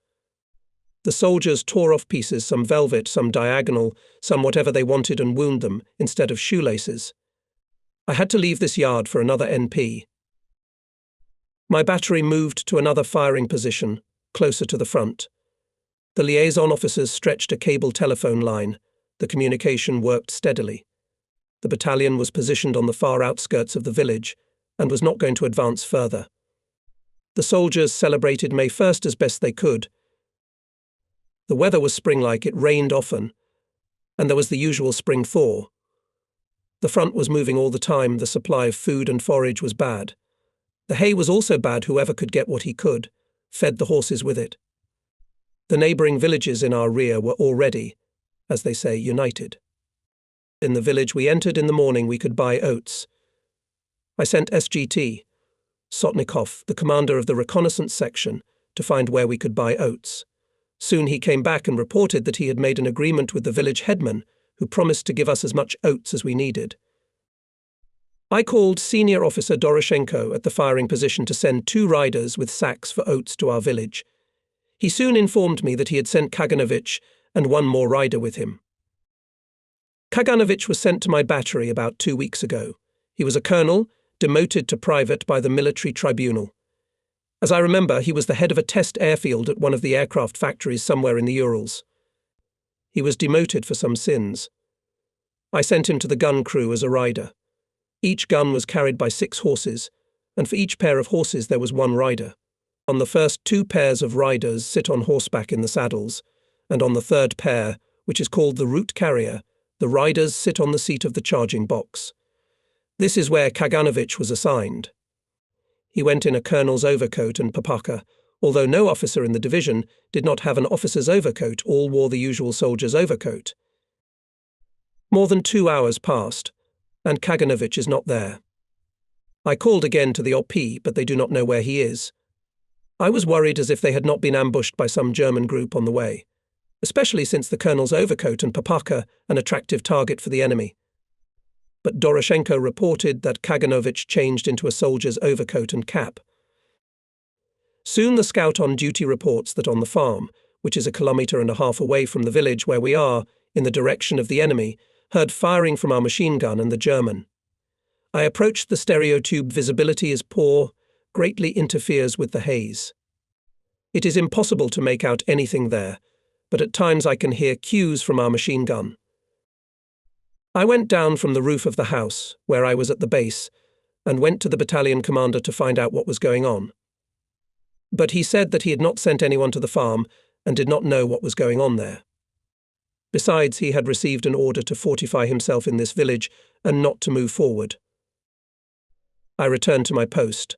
The soldiers tore off pieces, some velvet, some diagonal, some whatever they wanted, and wound them instead of shoelaces. I had to leave this yard for another NP. My battery moved to another firing position, closer to the front. The liaison officers stretched a cable telephone line. The communication worked steadily. The battalion was positioned on the far outskirts of the village and was not going to advance further. The soldiers celebrated May 1st as best they could. The weather was spring-like. It rained often, and there was the usual spring thaw. The front was moving all the time. The supply of food and forage was bad. The hay was also bad. Whoever could get what he could fed the horses with it. The neighbouring villages in our rear were already, as they say, united. In the village we entered in the morning we could buy oats. I sent SGT, Sotnikov, the commander of the reconnaissance section, to find where we could buy oats. Soon he came back and reported that he had made an agreement with the village headman, who promised to give us as much oats as we needed. I called Senior Officer Doroshenko at the firing position to send 2 riders with sacks for oats to our village. He soon informed me that he had sent Kaganovich and 1 more rider with him. Kaganovich was sent to my battery about 2 weeks ago. He was a colonel, demoted to private by the military tribunal. As I remember, he was the head of a test airfield at one of the aircraft factories somewhere in the Urals. He was demoted for some sins. I sent him to the gun crew as a rider. Each gun was carried by 6 horses, and for each pair of horses there was 1 rider. On the first 2 pairs of riders sit on horseback in the saddles, and on the 3rd pair, which is called the route carrier, the riders sit on the seat of the charging box. This is where Kaganovich was assigned. He went in a colonel's overcoat and papaka. Although no officer in the division did not have an officer's overcoat, all wore the usual soldier's overcoat. More than 2 hours passed, and Kaganovich is not there. I called again to the OP, but they do not know where he is. I was worried as if they had not been ambushed by some German group on the way, especially since the colonel's overcoat and papaka an attractive target for the enemy. But Doroshenko reported that Kaganovich changed into a soldier's overcoat and cap. Soon the scout on duty reports that on the farm, which is 1.5 kilometers away from the village where we are, in the direction of the enemy, heard firing from our machine gun and the German. I approached the stereotube. Visibility is poor, greatly interferes with the haze. It is impossible to make out anything there, but at times I can hear cues from our machine gun. I went down from the roof of the house, where I was at the base, and went to the battalion commander to find out what was going on. But he said that he had not sent anyone to the farm and did not know what was going on there. Besides, he had received an order to fortify himself in this village and not to move forward. I returned to my post.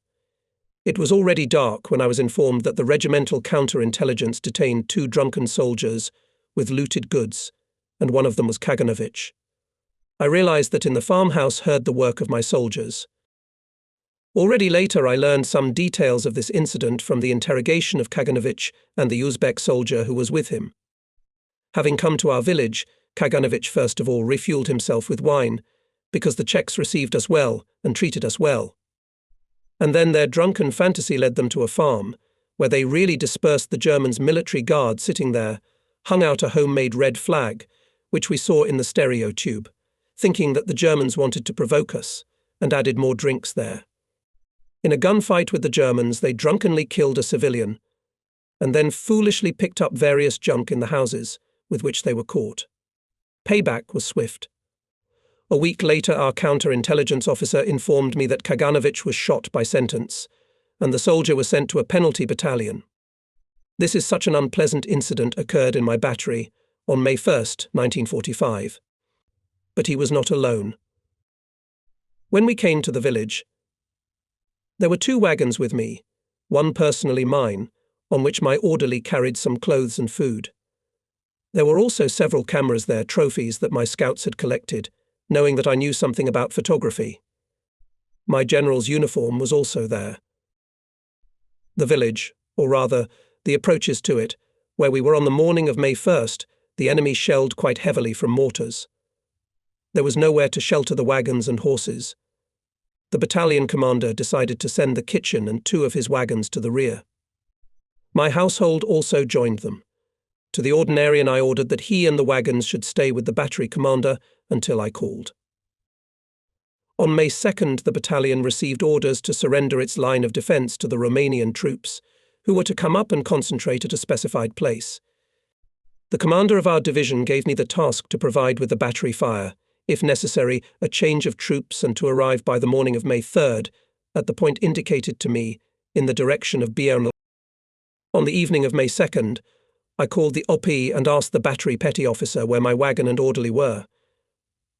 It was already dark when I was informed that the regimental counterintelligence detained 2 drunken soldiers with looted goods, and one of them was Kaganovich. I realized that in the farmhouse heard the work of my soldiers. Already later I learned some details of this incident from the interrogation of Kaganovich and the Uzbek soldier who was with him. Having come to our village, Kaganovich first of all refueled himself with wine, because the Czechs received us well and treated us well. And then their drunken fantasy led them to a farm, where they really dispersed the Germans' military guard sitting there, hung out a homemade red flag, which we saw in the stereo tube, thinking that the Germans wanted to provoke us, and added more drinks there. In a gunfight with the Germans, they drunkenly killed a civilian, and then foolishly picked up various junk in the houses with which they were caught. Payback was swift. A week later, our counterintelligence officer informed me that Kaganovich was shot by sentence, and the soldier was sent to a penalty battalion. This is such an unpleasant incident occurred in my battery on May 1st, 1945. But he was not alone. When we came to the village, there were 2 wagons with me, one personally mine, on which my orderly carried some clothes and food. There were also several cameras there, trophies that my scouts had collected, knowing that I knew something about photography. My general's uniform was also there. The village, or rather, the approaches to it, where we were on the morning of May 1st, the enemy shelled quite heavily from mortars. There was nowhere to shelter the wagons and horses. The battalion commander decided to send the kitchen and 2 of his wagons to the rear. My household also joined them. To the ordinarian I ordered that he and the wagons should stay with the battery commander until I called. On May 2nd, the battalion received orders to surrender its line of defence to the Romanian troops, who were to come up and concentrate at a specified place. The commander of our division gave me the task to provide with the battery fire, if necessary, a change of troops, and to arrive by the morning of May 3rd at the point indicated to me in the direction of Biernal. On the evening of May 2nd, I called the OP and asked the battery petty officer where my wagon and orderly were.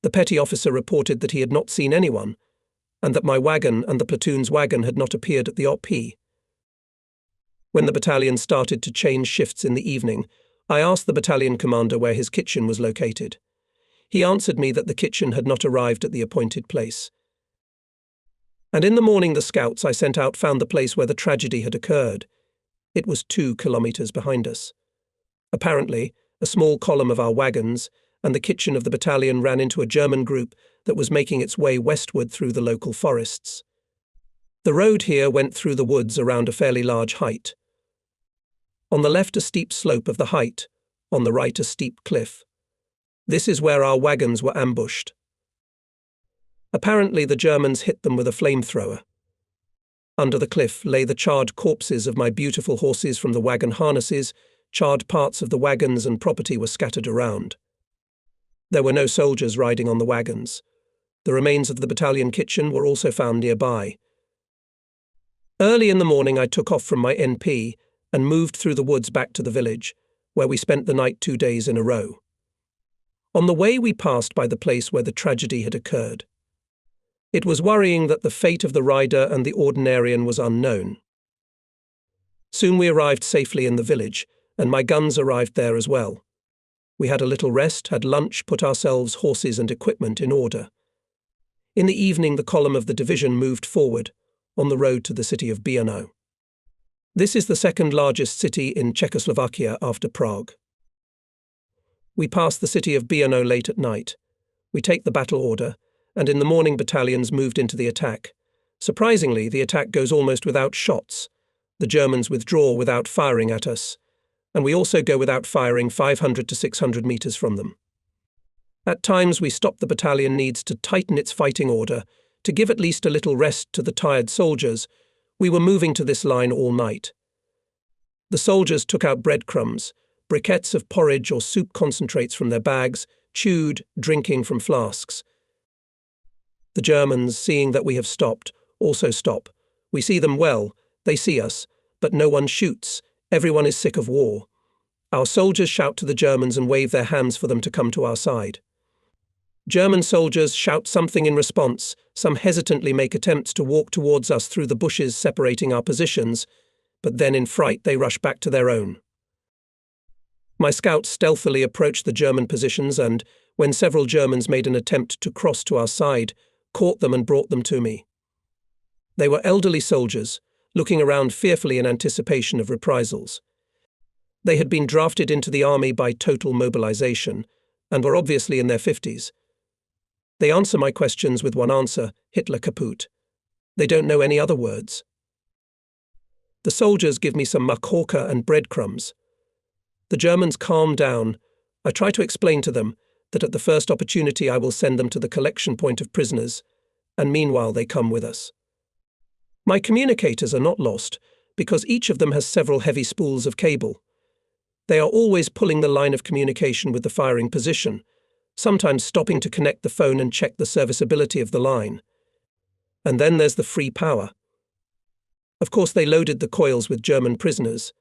The petty officer reported that he had not seen anyone, and that my wagon and the platoon's wagon had not appeared at the OP. When the battalion started to change shifts in the evening, I asked the battalion commander where his kitchen was located. He answered me that the kitchen had not arrived at the appointed place. And in the morning the scouts I sent out found the place where the tragedy had occurred. It was 2 kilometers behind us. Apparently, a small column of our wagons and the kitchen of the battalion ran into a German group that was making its way westward through the local forests. The road here went through the woods around a fairly large height. On the left a steep slope of the height, on the right a steep cliff. This is where our wagons were ambushed. Apparently the Germans hit them with a flamethrower. Under the cliff lay the charred corpses of my beautiful horses from the wagon harnesses. Charred parts of the wagons and property were scattered around. There were no soldiers riding on the wagons. The remains of the battalion kitchen were also found nearby. Early in the morning I took off from my NP and moved through the woods back to the village, where we spent the night 2 days in a row. On the way we passed by the place where the tragedy had occurred. It was worrying that the fate of the rider and the ordinarian was unknown. Soon we arrived safely in the village, and my guns arrived there as well. We had a little rest, had lunch, put ourselves, horses and equipment in order. In the evening the column of the division moved forward, on the road to the city of Brno. This is the 2nd largest city in Czechoslovakia after Prague. We pass the city of Brno late at night. We take the battle order, and in the morning battalions moved into the attack. Surprisingly, the attack goes almost without shots. The Germans withdraw without firing at us, and we also go without firing 500 to 600 meters from them. At times we stop. The battalion needs to tighten its fighting order, to give at least a little rest to the tired soldiers. We were moving to this line all night. The soldiers took out breadcrumbs, briquettes of porridge or soup concentrates from their bags, chewed, drinking from flasks. The Germans, seeing that we have stopped, also stop. We see them well, they see us, but no one shoots. Everyone is sick of war. Our soldiers shout to the Germans and wave their hands for them to come to our side. German soldiers shout something in response. Some hesitantly make attempts to walk towards us through the bushes separating our positions, but then in fright they rush back to their own. My scouts stealthily approached the German positions and, when several Germans made an attempt to cross to our side, caught them and brought them to me. They were elderly soldiers, looking around fearfully in anticipation of reprisals. They had been drafted into the army by total mobilization and were obviously in their 50s. They answer my questions with one answer: Hitler kaput. They don't know any other words. The soldiers give me some makhorka and breadcrumbs. The Germans calm down. I try to explain to them that at the first opportunity I will send them to the collection point of prisoners, and meanwhile they come with us. My communicators are not lost, because each of them has several heavy spools of cable. They are always pulling the line of communication with the firing position, sometimes stopping to connect the phone and check the serviceability of the line. And then there's the free power. Of course, they loaded the coils with German prisoners.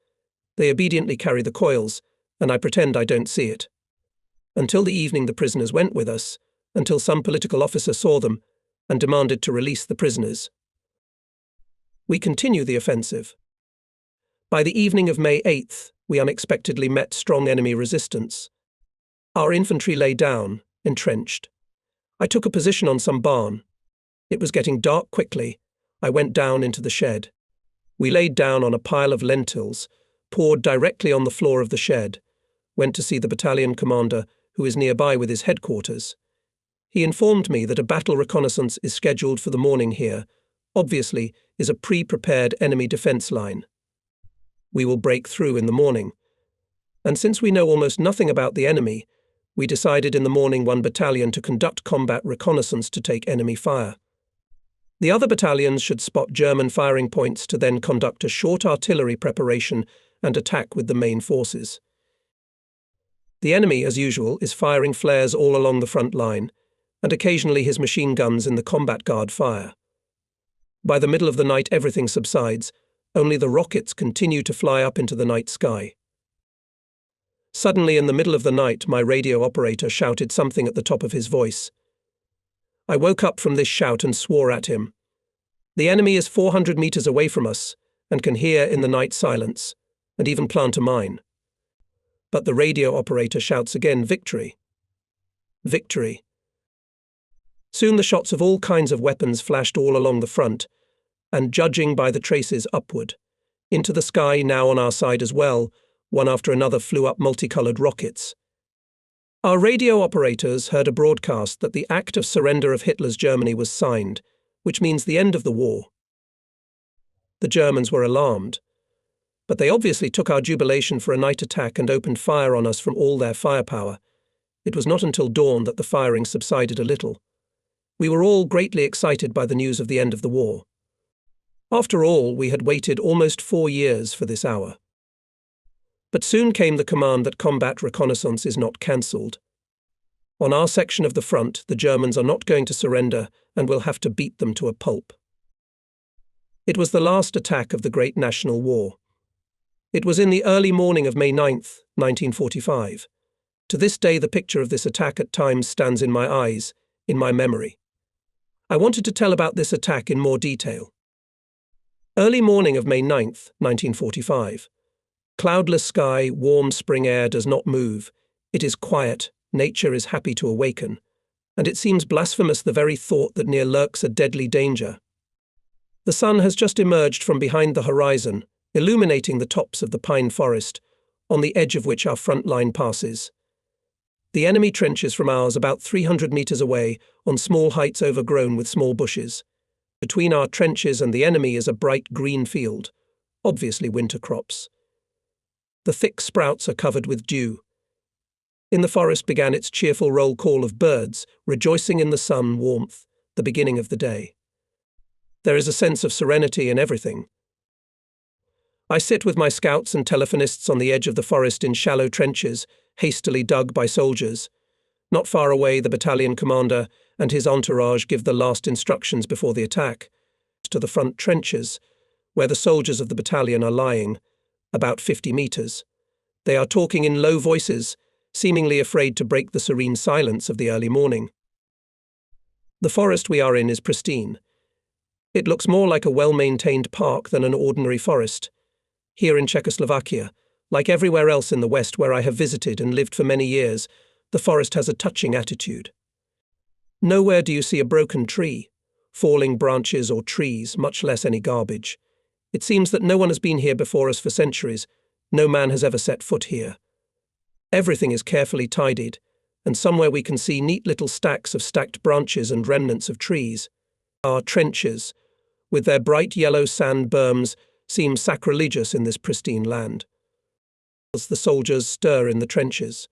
They obediently carry the coils, and I pretend I don't see it. Until the evening the prisoners went with us, until some political officer saw them and demanded to release the prisoners. We continue the offensive. By the evening of May 8th, we unexpectedly met strong enemy resistance. Our infantry lay down, entrenched. I took a position on some barn. It was getting dark quickly. I went down into the shed. We laid down on a pile of lentils, poured directly on the floor of the shed, went to see the battalion commander, who is nearby with his headquarters. He informed me that a battle reconnaissance is scheduled for the morning here, obviously is a pre-prepared enemy defense line. We will break through in the morning. And since we know almost nothing about the enemy, we decided in the morning one battalion to conduct combat reconnaissance to take enemy fire. The other battalions should spot German firing points to then conduct a short artillery preparation and attack with the main forces. The enemy, as usual, is firing flares all along the front line, and occasionally his machine guns in the combat guard fire. By the middle of the night everything subsides, only the rockets continue to fly up into the night sky. Suddenly in the middle of the night my radio operator shouted something at the top of his voice. I woke up from this shout and swore at him. The enemy is 400 meters away from us and can hear in the night silence, and even plant a mine. But the radio operator shouts again, "Victory! Victory!" Soon the shots of all kinds of weapons flashed all along the front, and judging by the traces upward. Into the sky, now on our side as well, one after another flew up multicolored rockets. Our radio operators heard a broadcast that the act of surrender of Hitler's Germany was signed, which means the end of the war. The Germans were alarmed, but they obviously took our jubilation for a night attack and opened fire on us from all their firepower. It was not until dawn that the firing subsided a little. We were all greatly excited by the news of the end of the war. After all, we had waited almost 4 years for this hour. But soon came the command that combat reconnaissance is not cancelled. On our section of the front, the Germans are not going to surrender and will have to beat them to a pulp. It was the last attack of the Great National War. It was in the early morning of May 9th, 1945. To this day, the picture of this attack at times stands in my eyes, in my memory. I wanted to tell about this attack in more detail. Early morning of May 9th, 1945. Cloudless sky, warm spring air does not move. It is quiet, nature is happy to awaken, and it seems blasphemous the very thought that near lurks a deadly danger. The sun has just emerged from behind the horizon, illuminating the tops of the pine forest, on the edge of which our front line passes. The enemy trenches from ours about 300 meters away, on small heights overgrown with small bushes. Between our trenches and the enemy is a bright green field, obviously winter crops. The thick sprouts are covered with dew. In the forest began its cheerful roll call of birds, rejoicing in the sun warmth, the beginning of the day. There is a sense of serenity in everything. I sit with my scouts and telephonists on the edge of the forest in shallow trenches, hastily dug by soldiers. Not far away, the battalion commander and his entourage give the last instructions before the attack. To the front trenches, where the soldiers of the battalion are lying, about 50 meters. They are talking in low voices, seemingly afraid to break the serene silence of the early morning. The forest we are in is pristine. It looks more like a well-maintained park than an ordinary forest. Here in Czechoslovakia, like everywhere else in the West where I have visited and lived for many years, the forest has a touching attitude. Nowhere do you see a broken tree, falling branches or trees, much less any garbage. It seems that no one has been here before us for centuries. No man has ever set foot here. Everything is carefully tidied, and somewhere we can see neat little stacks of stacked branches and remnants of trees. Our trenches, with their bright yellow sand berms, seem sacrilegious in this pristine land. As the soldiers stir in the trenches.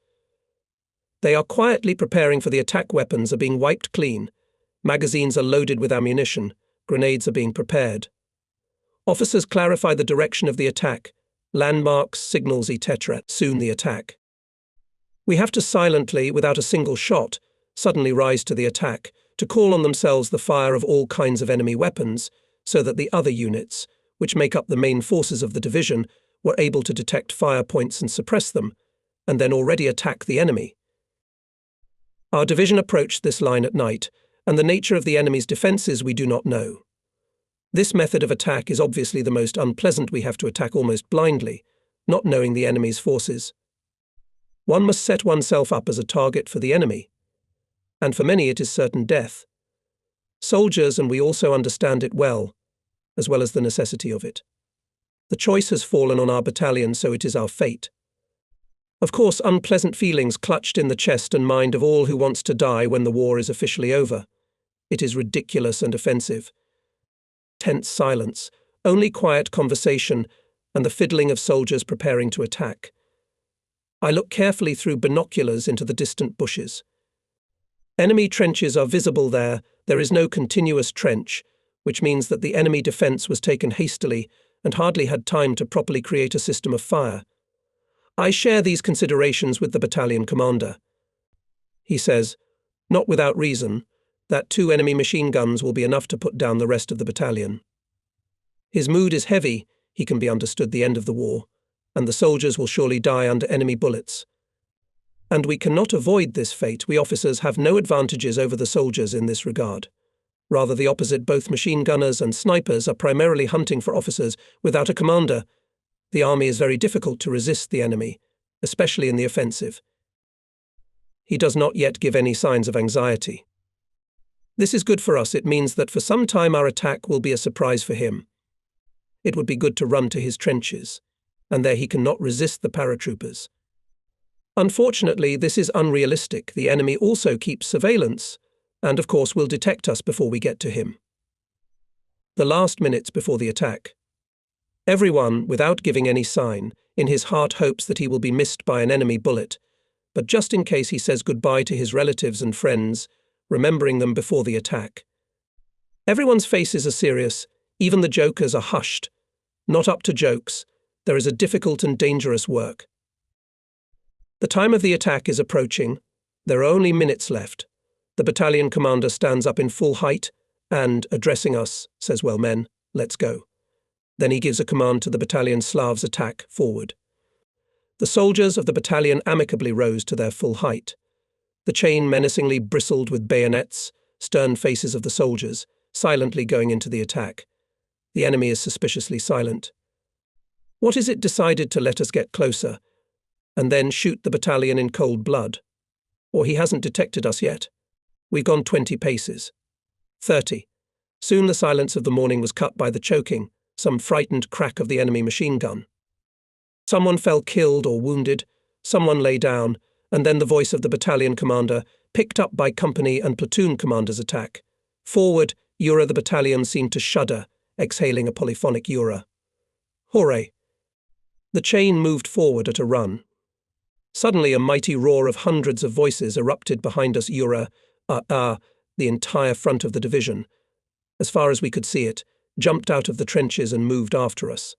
They are quietly preparing for the attack. Weapons are being wiped clean. Magazines are loaded with ammunition. Grenades are being prepared. Officers clarify the direction of the attack. Landmarks, signals, etc. Soon the attack. We have to silently, without a single shot, suddenly rise to the attack, to call on themselves the fire of all kinds of enemy weapons, so that the other units, which make up the main forces of the division, were able to detect fire points and suppress them, and then already attack the enemy. Our division approached this line at night, and the nature of the enemy's defences we do not know. This method of attack is obviously the most unpleasant. We have to attack almost blindly, not knowing the enemy's forces. One must set oneself up as a target for the enemy, and for many it is certain death. Soldiers, and we also understand it well as the necessity of it. The choice has fallen on our battalion, so it is our fate. Of course, unpleasant feelings clutched in the chest and mind of all who wants to die when the war is officially over. It is ridiculous and offensive. Tense silence, only quiet conversation, and the fiddling of soldiers preparing to attack. I look carefully through binoculars into the distant bushes. Enemy trenches are visible there. There is no continuous trench, which means that the enemy defence was taken hastily and hardly had time to properly create a system of fire. I share these considerations with the battalion commander. He says, not without reason, that 2 enemy machine guns will be enough to put down the rest of the battalion. His mood is heavy. He can be understood. The end of the war, and the soldiers will surely die under enemy bullets. And we cannot avoid this fate. We officers have no advantages over the soldiers in this regard. Rather the opposite. Both machine gunners and snipers are primarily hunting for officers. Without a commander, the army is very difficult to resist the enemy, especially in the offensive. He does not yet give any signs of anxiety. This is good for us. It means that for some time our attack will be a surprise for him. It would be good to run to his trenches, and there he cannot resist the paratroopers. Unfortunately, this is unrealistic. The enemy also keeps surveillance, and of course will detect us before we get to him. The last minutes before the attack. Everyone, without giving any sign, in his heart hopes that he will be missed by an enemy bullet, but just in case he says goodbye to his relatives and friends, remembering them before the attack. Everyone's faces are serious. Even the jokers are hushed. Not up to jokes. There is a difficult and dangerous work. The time of the attack is approaching. There are only minutes left. The battalion commander stands up in full height and, addressing us, says, "Well, men, let's go." Then he gives a command to the battalion Slavs: attack, forward. The soldiers of the battalion amicably rose to their full height. The chain menacingly bristled with bayonets, stern faces of the soldiers, silently going into the attack. The enemy is suspiciously silent. What is it decided to let us get closer, and then shoot the battalion in cold blood? Or he hasn't detected us yet. We've gone 20 paces. 30. Soon the silence of the morning was cut by the choking, some frightened crack of the enemy machine gun. Someone fell killed or wounded, someone lay down, and then the voice of the battalion commander, picked up by company and platoon commanders, attack. Forward, Yura. The battalion seemed to shudder, exhaling a polyphonic Yura. Hooray! The chain moved forward at a run. Suddenly a mighty roar of hundreds of voices erupted behind us. Yura, the entire front of the division, as far as we could see it, jumped out of the trenches and moved after us.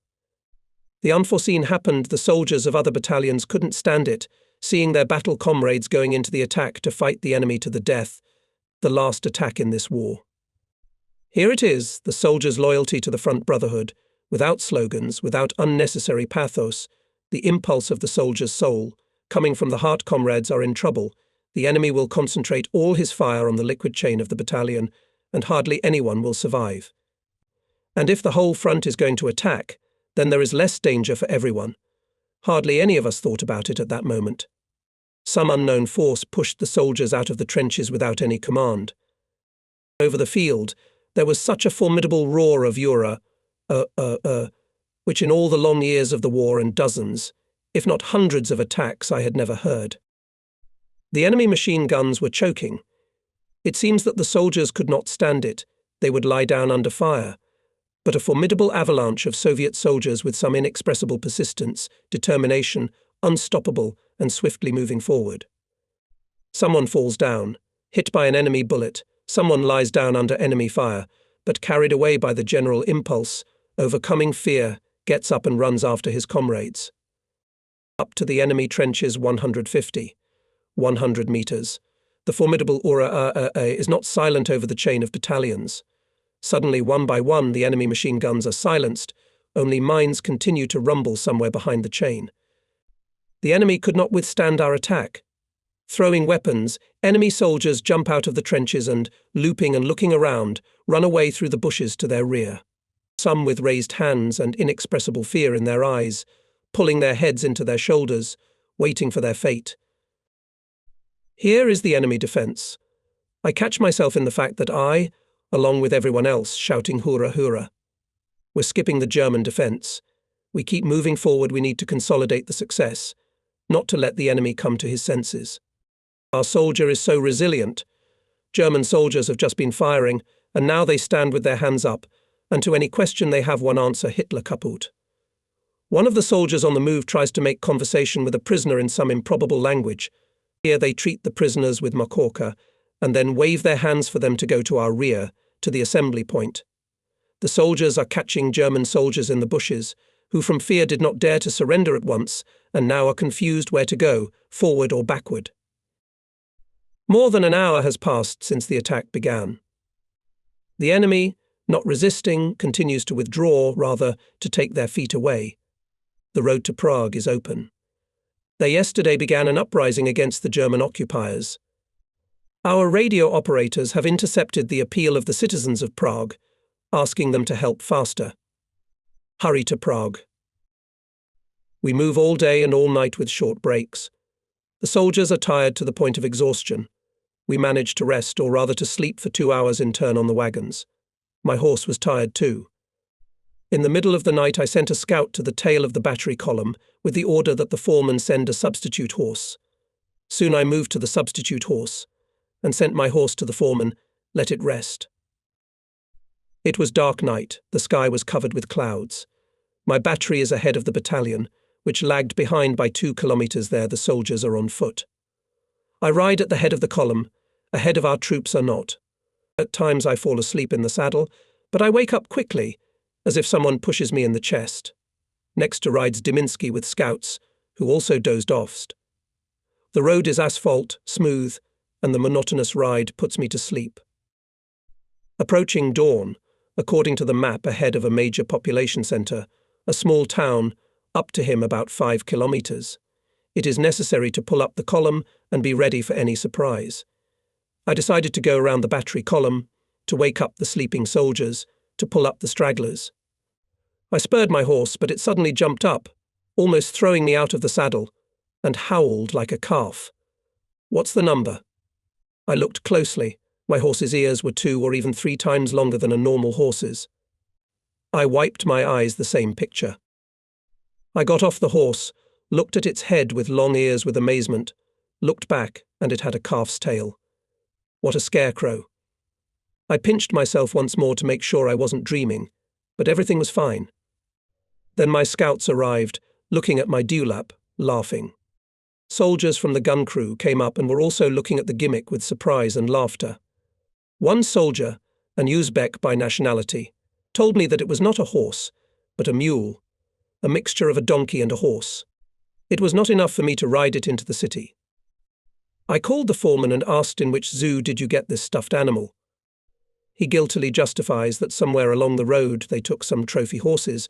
The unforeseen happened. The soldiers of other battalions couldn't stand it, seeing their battle comrades going into the attack to fight the enemy to the death, the last attack in this war. Here it is, the soldiers' loyalty to the front brotherhood, without slogans, without unnecessary pathos, the impulse of the soldier's soul, coming from the heart. Comrades are in trouble. The enemy will concentrate all his fire on the liquid chain of the battalion, and hardly anyone will survive. And if the whole front is going to attack, then there is less danger for everyone. Hardly any of us thought about it at that moment. Some unknown force pushed the soldiers out of the trenches without any command. Over the field, there was such a formidable roar of Yura, which in all the long years of the war and dozens, if not hundreds of attacks, I had never heard. The enemy machine guns were choking. It seems that the soldiers could not stand it. They would lie down under fire. but a formidable avalanche of Soviet soldiers with some inexpressible persistence, determination, unstoppable and swiftly moving forward. Someone falls down, hit by an enemy bullet, someone lies down under enemy fire, but carried away by the general impulse, overcoming fear, gets up and runs after his comrades. Up to the enemy trenches 100 meters. The formidable Ura is not silent over the chain of battalions. Suddenly, one by one, the enemy machine guns are silenced, only mines continue to rumble somewhere behind the chain. The enemy could not withstand our attack. Throwing weapons, enemy soldiers jump out of the trenches and, looping and looking around, run away through the bushes to their rear. Some with raised hands and inexpressible fear in their eyes, pulling their heads into their shoulders, waiting for their fate. Here is the enemy defense. I catch myself in the fact that I, along with everyone else, shouting hurrah, hurrah. We're skipping the German defense. We keep moving forward. We need to consolidate the success, not to let the enemy come to his senses. Our soldier is so resilient. German soldiers have just been firing, and now they stand with their hands up, and to any question they have one answer: Hitler kaputt. One of the soldiers on the move tries to make conversation with a prisoner in some improbable language. Here they treat the prisoners with makorka, and then wave their hands for them to go to our rear, to the assembly point. The soldiers are catching German soldiers in the bushes, who from fear did not dare to surrender at once, and now are confused where to go, forward or backward. More than an hour has passed since the attack began. The enemy, not resisting, continues to withdraw, rather to take their feet away. The road to Prague is open. They yesterday began an uprising against the German occupiers. Our radio operators have intercepted the appeal of the citizens of Prague, asking them to help faster. Hurry to Prague. We move all day and all night with short breaks. The soldiers are tired to the point of exhaustion. We manage to rest, or rather to sleep for 2 hours in turn on the wagons. My horse was tired too. In the middle of the night I sent a scout to the tail of the battery column with the order that the foreman send a substitute horse. Soon I moved to the substitute horse and sent my horse to the foreman, let it rest. It was dark night, the sky was covered with clouds. My battery is ahead of the battalion, which lagged behind by 2 kilometers. There the soldiers are on foot. I ride at the head of the column, ahead of our troops are not. At times I fall asleep in the saddle, but I wake up quickly, as if someone pushes me in the chest. Next to rides Diminsky with scouts, who also dozed off. The road is asphalt, smooth, and the monotonous ride puts me to sleep. Approaching dawn, according to the map ahead of a major population centre, a small town, up to him about 5 kilometers. It is necessary to pull up the column and be ready for any surprise. I decided to go around the battery column, to wake up the sleeping soldiers, to pull up the stragglers. I spurred my horse, but it suddenly jumped up, almost throwing me out of the saddle, and howled like a calf. What's the number? I looked closely. My horse's ears were 2 or even 3 times longer than a normal horse's. I wiped my eyes, the same picture. I got off the horse, looked at its head with long ears with amazement, looked back, and it had a calf's tail. What a scarecrow. I pinched myself once more to make sure I wasn't dreaming, but everything was fine. Then my scouts arrived, looking at my dewlap, laughing. Soldiers from the gun crew came up and were also looking at the gimmick with surprise and laughter. One soldier, an Uzbek by nationality, told me that it was not a horse, but a mule, a mixture of a donkey and a horse. It was not enough for me to ride it into the city. I called the foreman and asked, in which zoo did you get this stuffed animal? He guiltily justifies that somewhere along the road they took some trophy horses.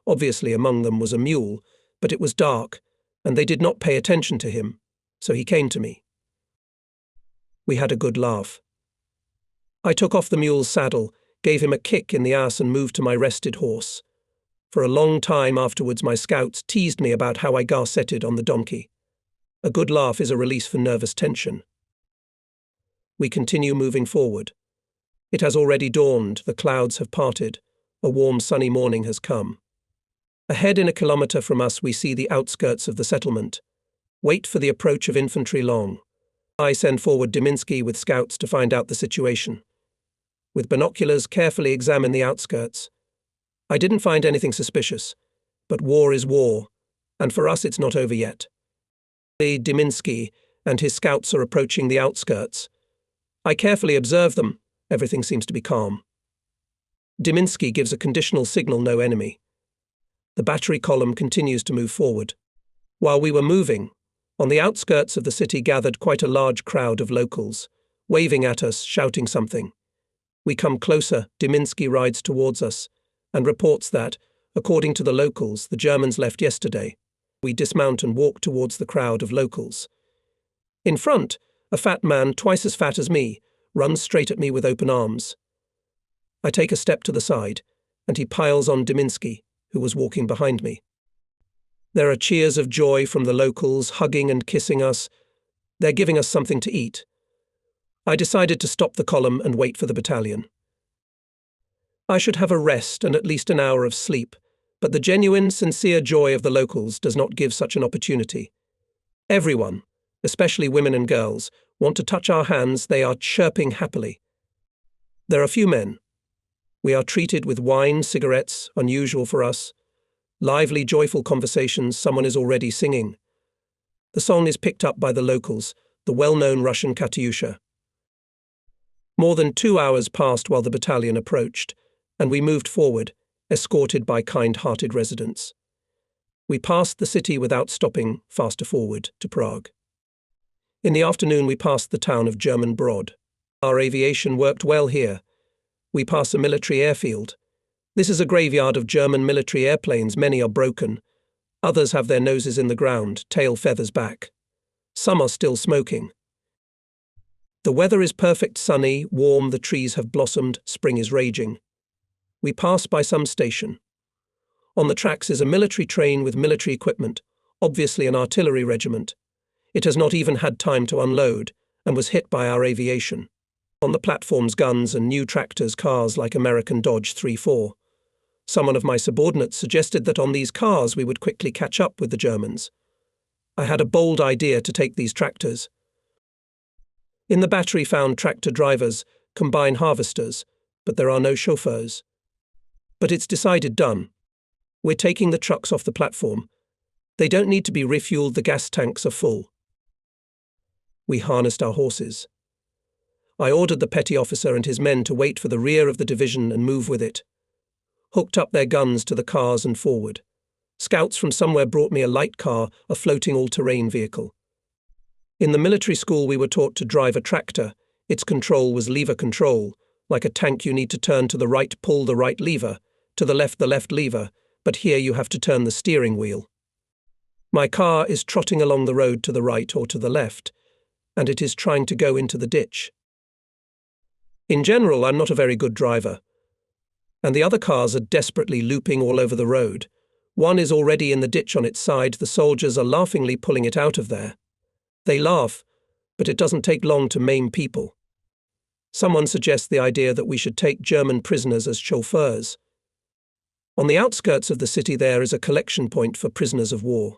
Obviously among them was a mule, but it was dark, and they did not pay attention to him, so he came to me. We had a good laugh. I took off the mule's saddle, gave him a kick in the ass and moved to my rested horse. For a long time afterwards my scouts teased me about how I garcetted on the donkey. A good laugh is a release for nervous tension. We continue moving forward. It has already dawned, the clouds have parted, a warm sunny morning has come. Ahead in a kilometre from us we see the outskirts of the settlement. Wait for the approach of infantry long. I send forward Diminsky with scouts to find out the situation. With binoculars carefully examine the outskirts. I didn't find anything suspicious, but war is war, and for us it's not over yet. Diminsky and his scouts are approaching the outskirts. I carefully observe them. Everything seems to be calm. Diminsky gives a conditional signal, no enemy. The battery column continues to move forward. While we were moving, on the outskirts of the city gathered quite a large crowd of locals, waving at us, shouting something. We come closer, Diminsky rides towards us, and reports that, according to the locals, the Germans left yesterday. We dismount and walk towards the crowd of locals. In front, a fat man, twice as fat as me, runs straight at me with open arms. I take a step to the side, and he piles on Diminsky, who was walking behind me. There are cheers of joy from the locals, hugging and kissing us. They're giving us something to eat. I decided to stop the column and wait for the battalion. I should have a rest and at least an hour of sleep, but the genuine, sincere joy of the locals does not give such an opportunity. Everyone, especially women and girls, want to touch our hands. They are chirping happily. There are few men. We are treated with wine, cigarettes, unusual for us. Lively, joyful conversations, someone is already singing. The song is picked up by the locals, the well-known Russian Katyusha. More than 2 hours passed while the battalion approached, and we moved forward, escorted by kind-hearted residents. We passed the city without stopping, faster forward, to Prague. In the afternoon we passed the town of German Brod. Our aviation worked well here. We pass a military airfield. This is a graveyard of German military airplanes. Many are broken. Others have their noses in the ground, tail feathers back. Some are still smoking. The weather is perfect, sunny, warm, the trees have blossomed, spring is raging. We pass by some station. On the tracks is a military train with military equipment, obviously an artillery regiment. It has not even had time to unload, and was hit by our aviation. On the platforms, guns and new tractors, cars like American Dodge 3-4. Someone of my subordinates suggested that on these cars we would quickly catch up with the Germans. I had a bold idea to take these tractors. In the battery found tractor drivers, combine harvesters, but there are no chauffeurs. But it's decided, done. We're taking the trucks off the platform. They don't need to be refueled, the gas tanks are full. We harnessed our horses. I ordered the petty officer and his men to wait for the rear of the division and move with it. Hooked up their guns to the cars and forward. Scouts from somewhere brought me a light car, a floating all-terrain vehicle. In the military school we were taught to drive a tractor. Its control was lever control. Like a tank you need to turn to the right, pull the right lever, to the left lever, but here you have to turn the steering wheel. My car is trotting along the road to the right or to the left, and it is trying to go into the ditch. In general, I'm not a very good driver, and the other cars are desperately looping all over the road. One is already in the ditch on its side. The soldiers are laughingly pulling it out of there. They laugh, but it doesn't take long to maim people. Someone suggests the idea that we should take German prisoners as chauffeurs. On the outskirts of the city there is a collection point for prisoners of war.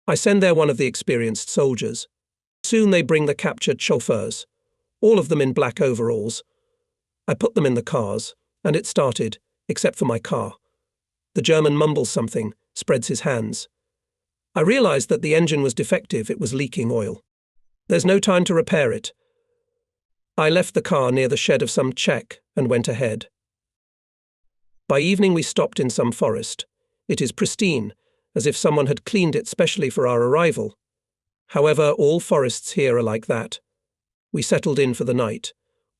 I send there one of the experienced soldiers. Soon they bring the captured chauffeurs, all of them in black overalls. I put them in the cars, and it started, except for my car. The German mumbles something, spreads his hands. I realized that the engine was defective, it was leaking oil. There's no time to repair it. I left the car near the shed of some Czech and went ahead. By evening we stopped in some forest. It is pristine, as if someone had cleaned it specially for our arrival. However, all forests here are like that. We settled in for the night.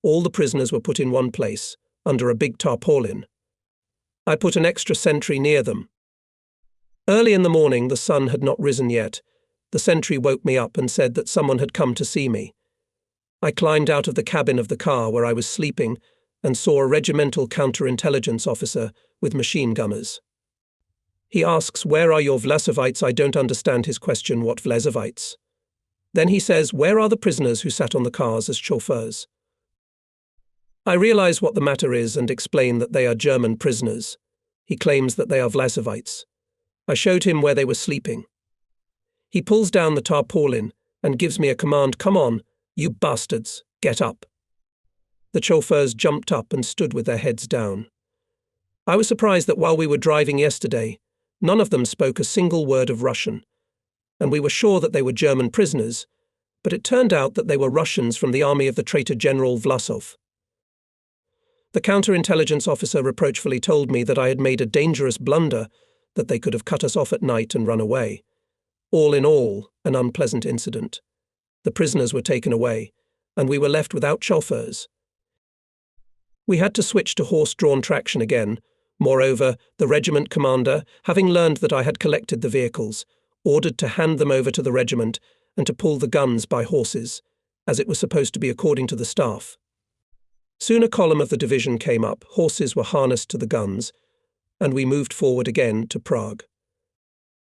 All the prisoners were put in one place, under a big tarpaulin. I put an extra sentry near them. Early in the morning, the sun had not risen yet. The sentry woke me up and said that someone had come to see me. I climbed out of the cabin of the car where I was sleeping and saw a regimental counterintelligence officer with machine gunners. He asks, "Where are your Vlasovites?" I don't understand his question, what Vlasovites? Then he says, "Where are the prisoners who sat on the cars as chauffeurs?" I realize what the matter is and explain that they are German prisoners. He claims that they are Vlasovites. I showed him where they were sleeping. He pulls down the tarpaulin and gives me a command, "Come on, you bastards, get up." The chauffeurs jumped up and stood with their heads down. I was surprised that while we were driving yesterday, none of them spoke a single word of Russian, and we were sure that they were German prisoners, but it turned out that they were Russians from the army of the traitor General Vlasov. The counterintelligence officer reproachfully told me that I had made a dangerous blunder, that they could have cut us off at night and run away. All in all, an unpleasant incident. The prisoners were taken away, and we were left without chauffeurs. We had to switch to horse-drawn traction again. Moreover, the regiment commander, having learned that I had collected the vehicles, ordered to hand them over to the regiment and to pull the guns by horses, as it was supposed to be according to the staff. Soon a column of the division came up, horses were harnessed to the guns, and we moved forward again to Prague.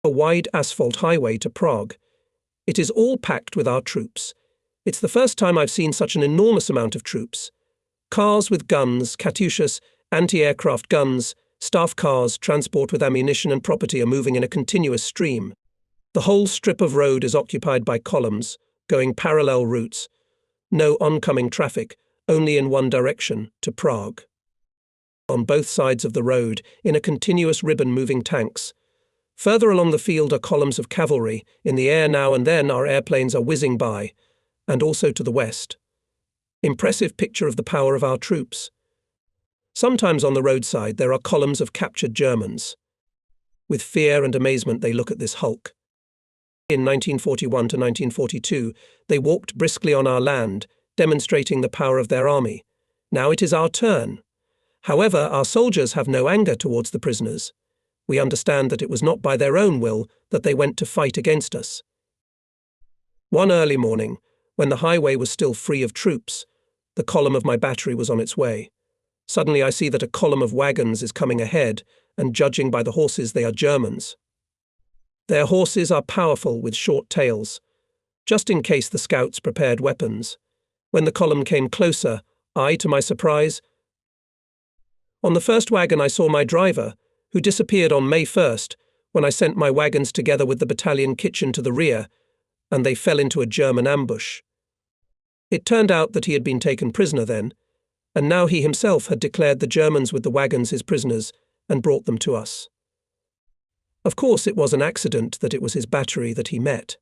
A wide asphalt highway to Prague. It is all packed with our troops. It's the first time I've seen such an enormous amount of troops. Cars with guns, Katyushas, anti-aircraft guns, staff cars, transport with ammunition and property are moving in a continuous stream. The whole strip of road is occupied by columns, going parallel routes. No oncoming traffic, only in one direction, to Prague. On both sides of the road, in a continuous ribbon moving tanks. Further along the field are columns of cavalry. In the air now and then our airplanes are whizzing by, and also to the west. Impressive picture of the power of our troops. Sometimes on the roadside there are columns of captured Germans. With fear and amazement they look at this hulk. In 1941 to 1942, they walked briskly on our land, demonstrating the power of their army. Now it is our turn. However, our soldiers have no anger towards the prisoners. We understand that it was not by their own will that they went to fight against us. One early morning, when the highway was still free of troops, the column of my battery was on its way. Suddenly I see that a column of wagons is coming ahead, and judging by the horses they are Germans. Their horses are powerful with short tails, just in case the scouts prepared weapons. When the column came closer, I, to my surprise, on the first wagon I saw my driver, who disappeared on May 1st, when I sent my wagons together with the battalion kitchen to the rear, and they fell into a German ambush. It turned out that he had been taken prisoner then, and now he himself had declared the Germans with the wagons his prisoners and brought them to us. Of course it was an accident that it was his battery that he met.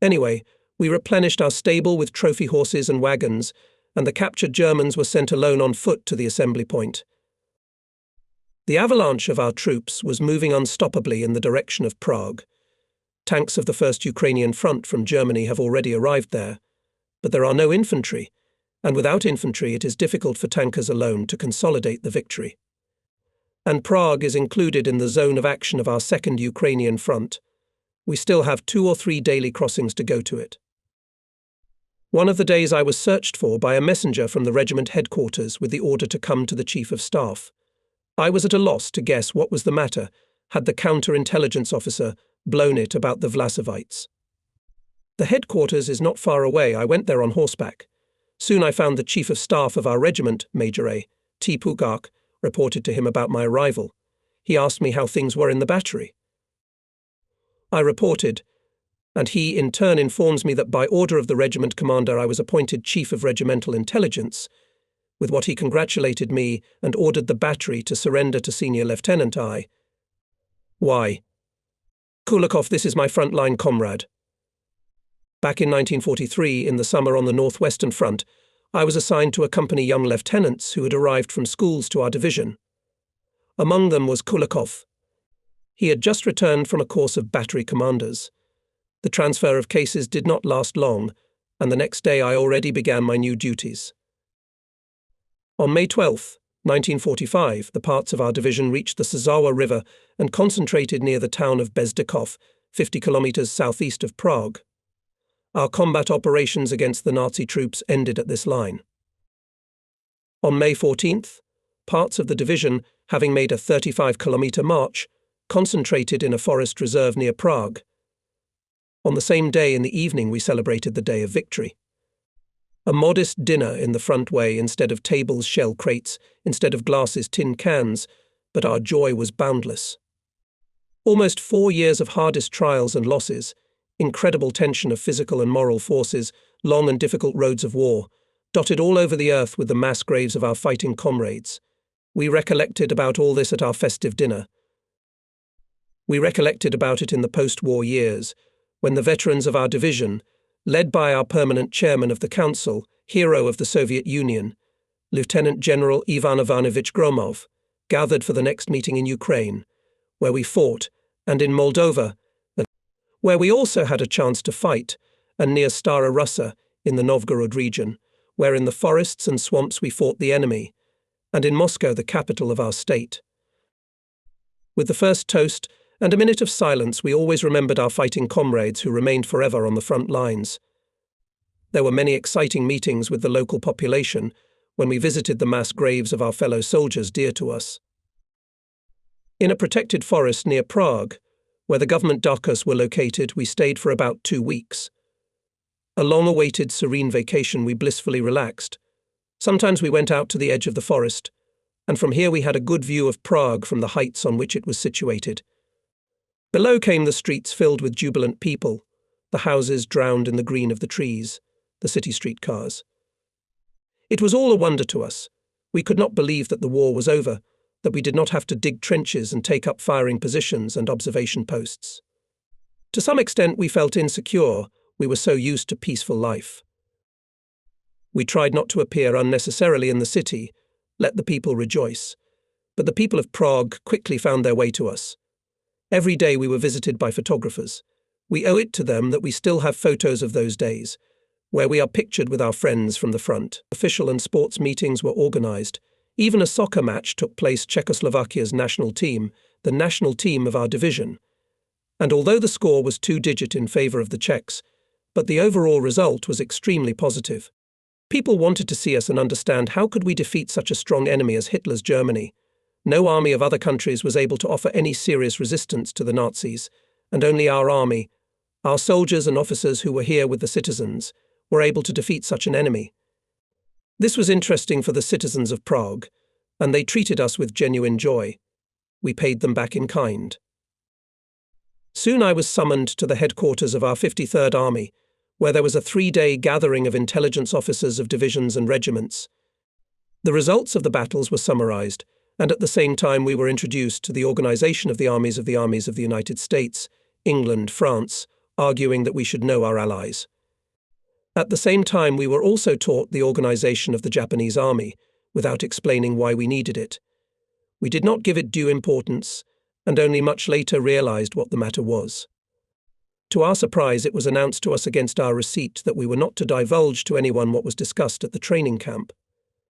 Anyway, we replenished our stable with trophy horses and wagons, and the captured Germans were sent alone on foot to the assembly point. The avalanche of our troops was moving unstoppably in the direction of Prague. Tanks of the First Ukrainian Front from Germany have already arrived there, but there are no infantry, and without infantry it is difficult for tankers alone to consolidate the victory. And Prague is included in the zone of action of our Second Ukrainian Front. We still have 2 or 3 daily crossings to go to it. One of the days I was searched for by a messenger from the regiment headquarters with the order to come to the Chief of Staff. I was at a loss to guess what was the matter, had the counterintelligence officer blown it about the Vlasovites. The headquarters is not far away. I went there on horseback. Soon I found the Chief of Staff of our regiment, Major A. T. Pugak, reported to him about my arrival. He asked me how things were in the battery. I reported, and he in turn informs me that by order of the regiment commander I was appointed Chief of Regimental Intelligence, with what he congratulated me and ordered the battery to surrender to Senior Lieutenant I. Why? Kulikov, this is my frontline comrade. Back in 1943, in the summer on the Northwestern Front, I was assigned to accompany young lieutenants who had arrived from schools to our division. Among them was Kulikov. He had just returned from a course of battery commanders. The transfer of cases did not last long, and the next day I already began my new duties. On May 12, 1945, the parts of our division reached the Sazawa River and concentrated near the town of Bezdikov, 50 kilometers southeast of Prague. Our combat operations against the Nazi troops ended at this line. On May 14th, parts of the division, having made a 35-kilometer march, concentrated in a forest reserve near Prague. On the same day in the evening we celebrated the Day of Victory. A modest dinner in the front way, instead of tables, shell crates, instead of glasses, tin cans, but our joy was boundless. Almost 4 years of hardest trials and losses, incredible tension of physical and moral forces, long and difficult roads of war, dotted all over the earth with the mass graves of our fighting comrades. We recollected about all this at our festive dinner. We recollected about it in the post-war years, when the veterans of our division, led by our permanent chairman of the council, hero of the Soviet Union, Lieutenant General Ivan Ivanovich Gromov, gathered for the next meeting in Ukraine, where we fought, and in Moldova, where we also had a chance to fight, and near Stara Russa in the Novgorod region, where in the forests and swamps we fought the enemy, and in Moscow, the capital of our state. With the first toast and a minute of silence, we always remembered our fighting comrades who remained forever on the front lines. There were many exciting meetings with the local population when we visited the mass graves of our fellow soldiers dear to us. In a protected forest near Prague, where the government docks were located, we stayed for about 2 weeks. A long-awaited serene vacation, we blissfully relaxed. Sometimes we went out to the edge of the forest, and from here we had a good view of Prague from the heights on which it was situated. Below came the streets filled with jubilant people, the houses drowned in the green of the trees, the city streetcars. It was all a wonder to us. We could not believe that the war was over, that we did not have to dig trenches and take up firing positions and observation posts. To some extent we felt insecure, we were so used to peaceful life. We tried not to appear unnecessarily in the city, let the people rejoice. But the people of Prague quickly found their way to us. Every day we were visited by photographers. We owe it to them that we still have photos of those days, where we are pictured with our friends from the front. Official and sports meetings were organized. Even a soccer match took place. Czechoslovakia's national team, the national team of our division. And although the score was 2-digit in favor of the Czechs, but the overall result was extremely positive. People wanted to see us and understand how could we defeat such a strong enemy as Hitler's Germany. No army of other countries was able to offer any serious resistance to the Nazis, and only our army, our soldiers and officers who were here with the citizens, were able to defeat such an enemy. This was interesting for the citizens of Prague, and they treated us with genuine joy. We paid them back in kind. Soon I was summoned to the headquarters of our 53rd Army, where there was a 3-day gathering of intelligence officers of divisions and regiments. The results of the battles were summarized, and at the same time we were introduced to the organization of the armies of the United States, England, France, arguing that we should know our allies. At the same time we were also taught the organization of the Japanese army, without explaining why we needed it. We did not give it due importance, and only much later realized what the matter was. To our surprise, it was announced to us against our receipt that we were not to divulge to anyone what was discussed at the training camp.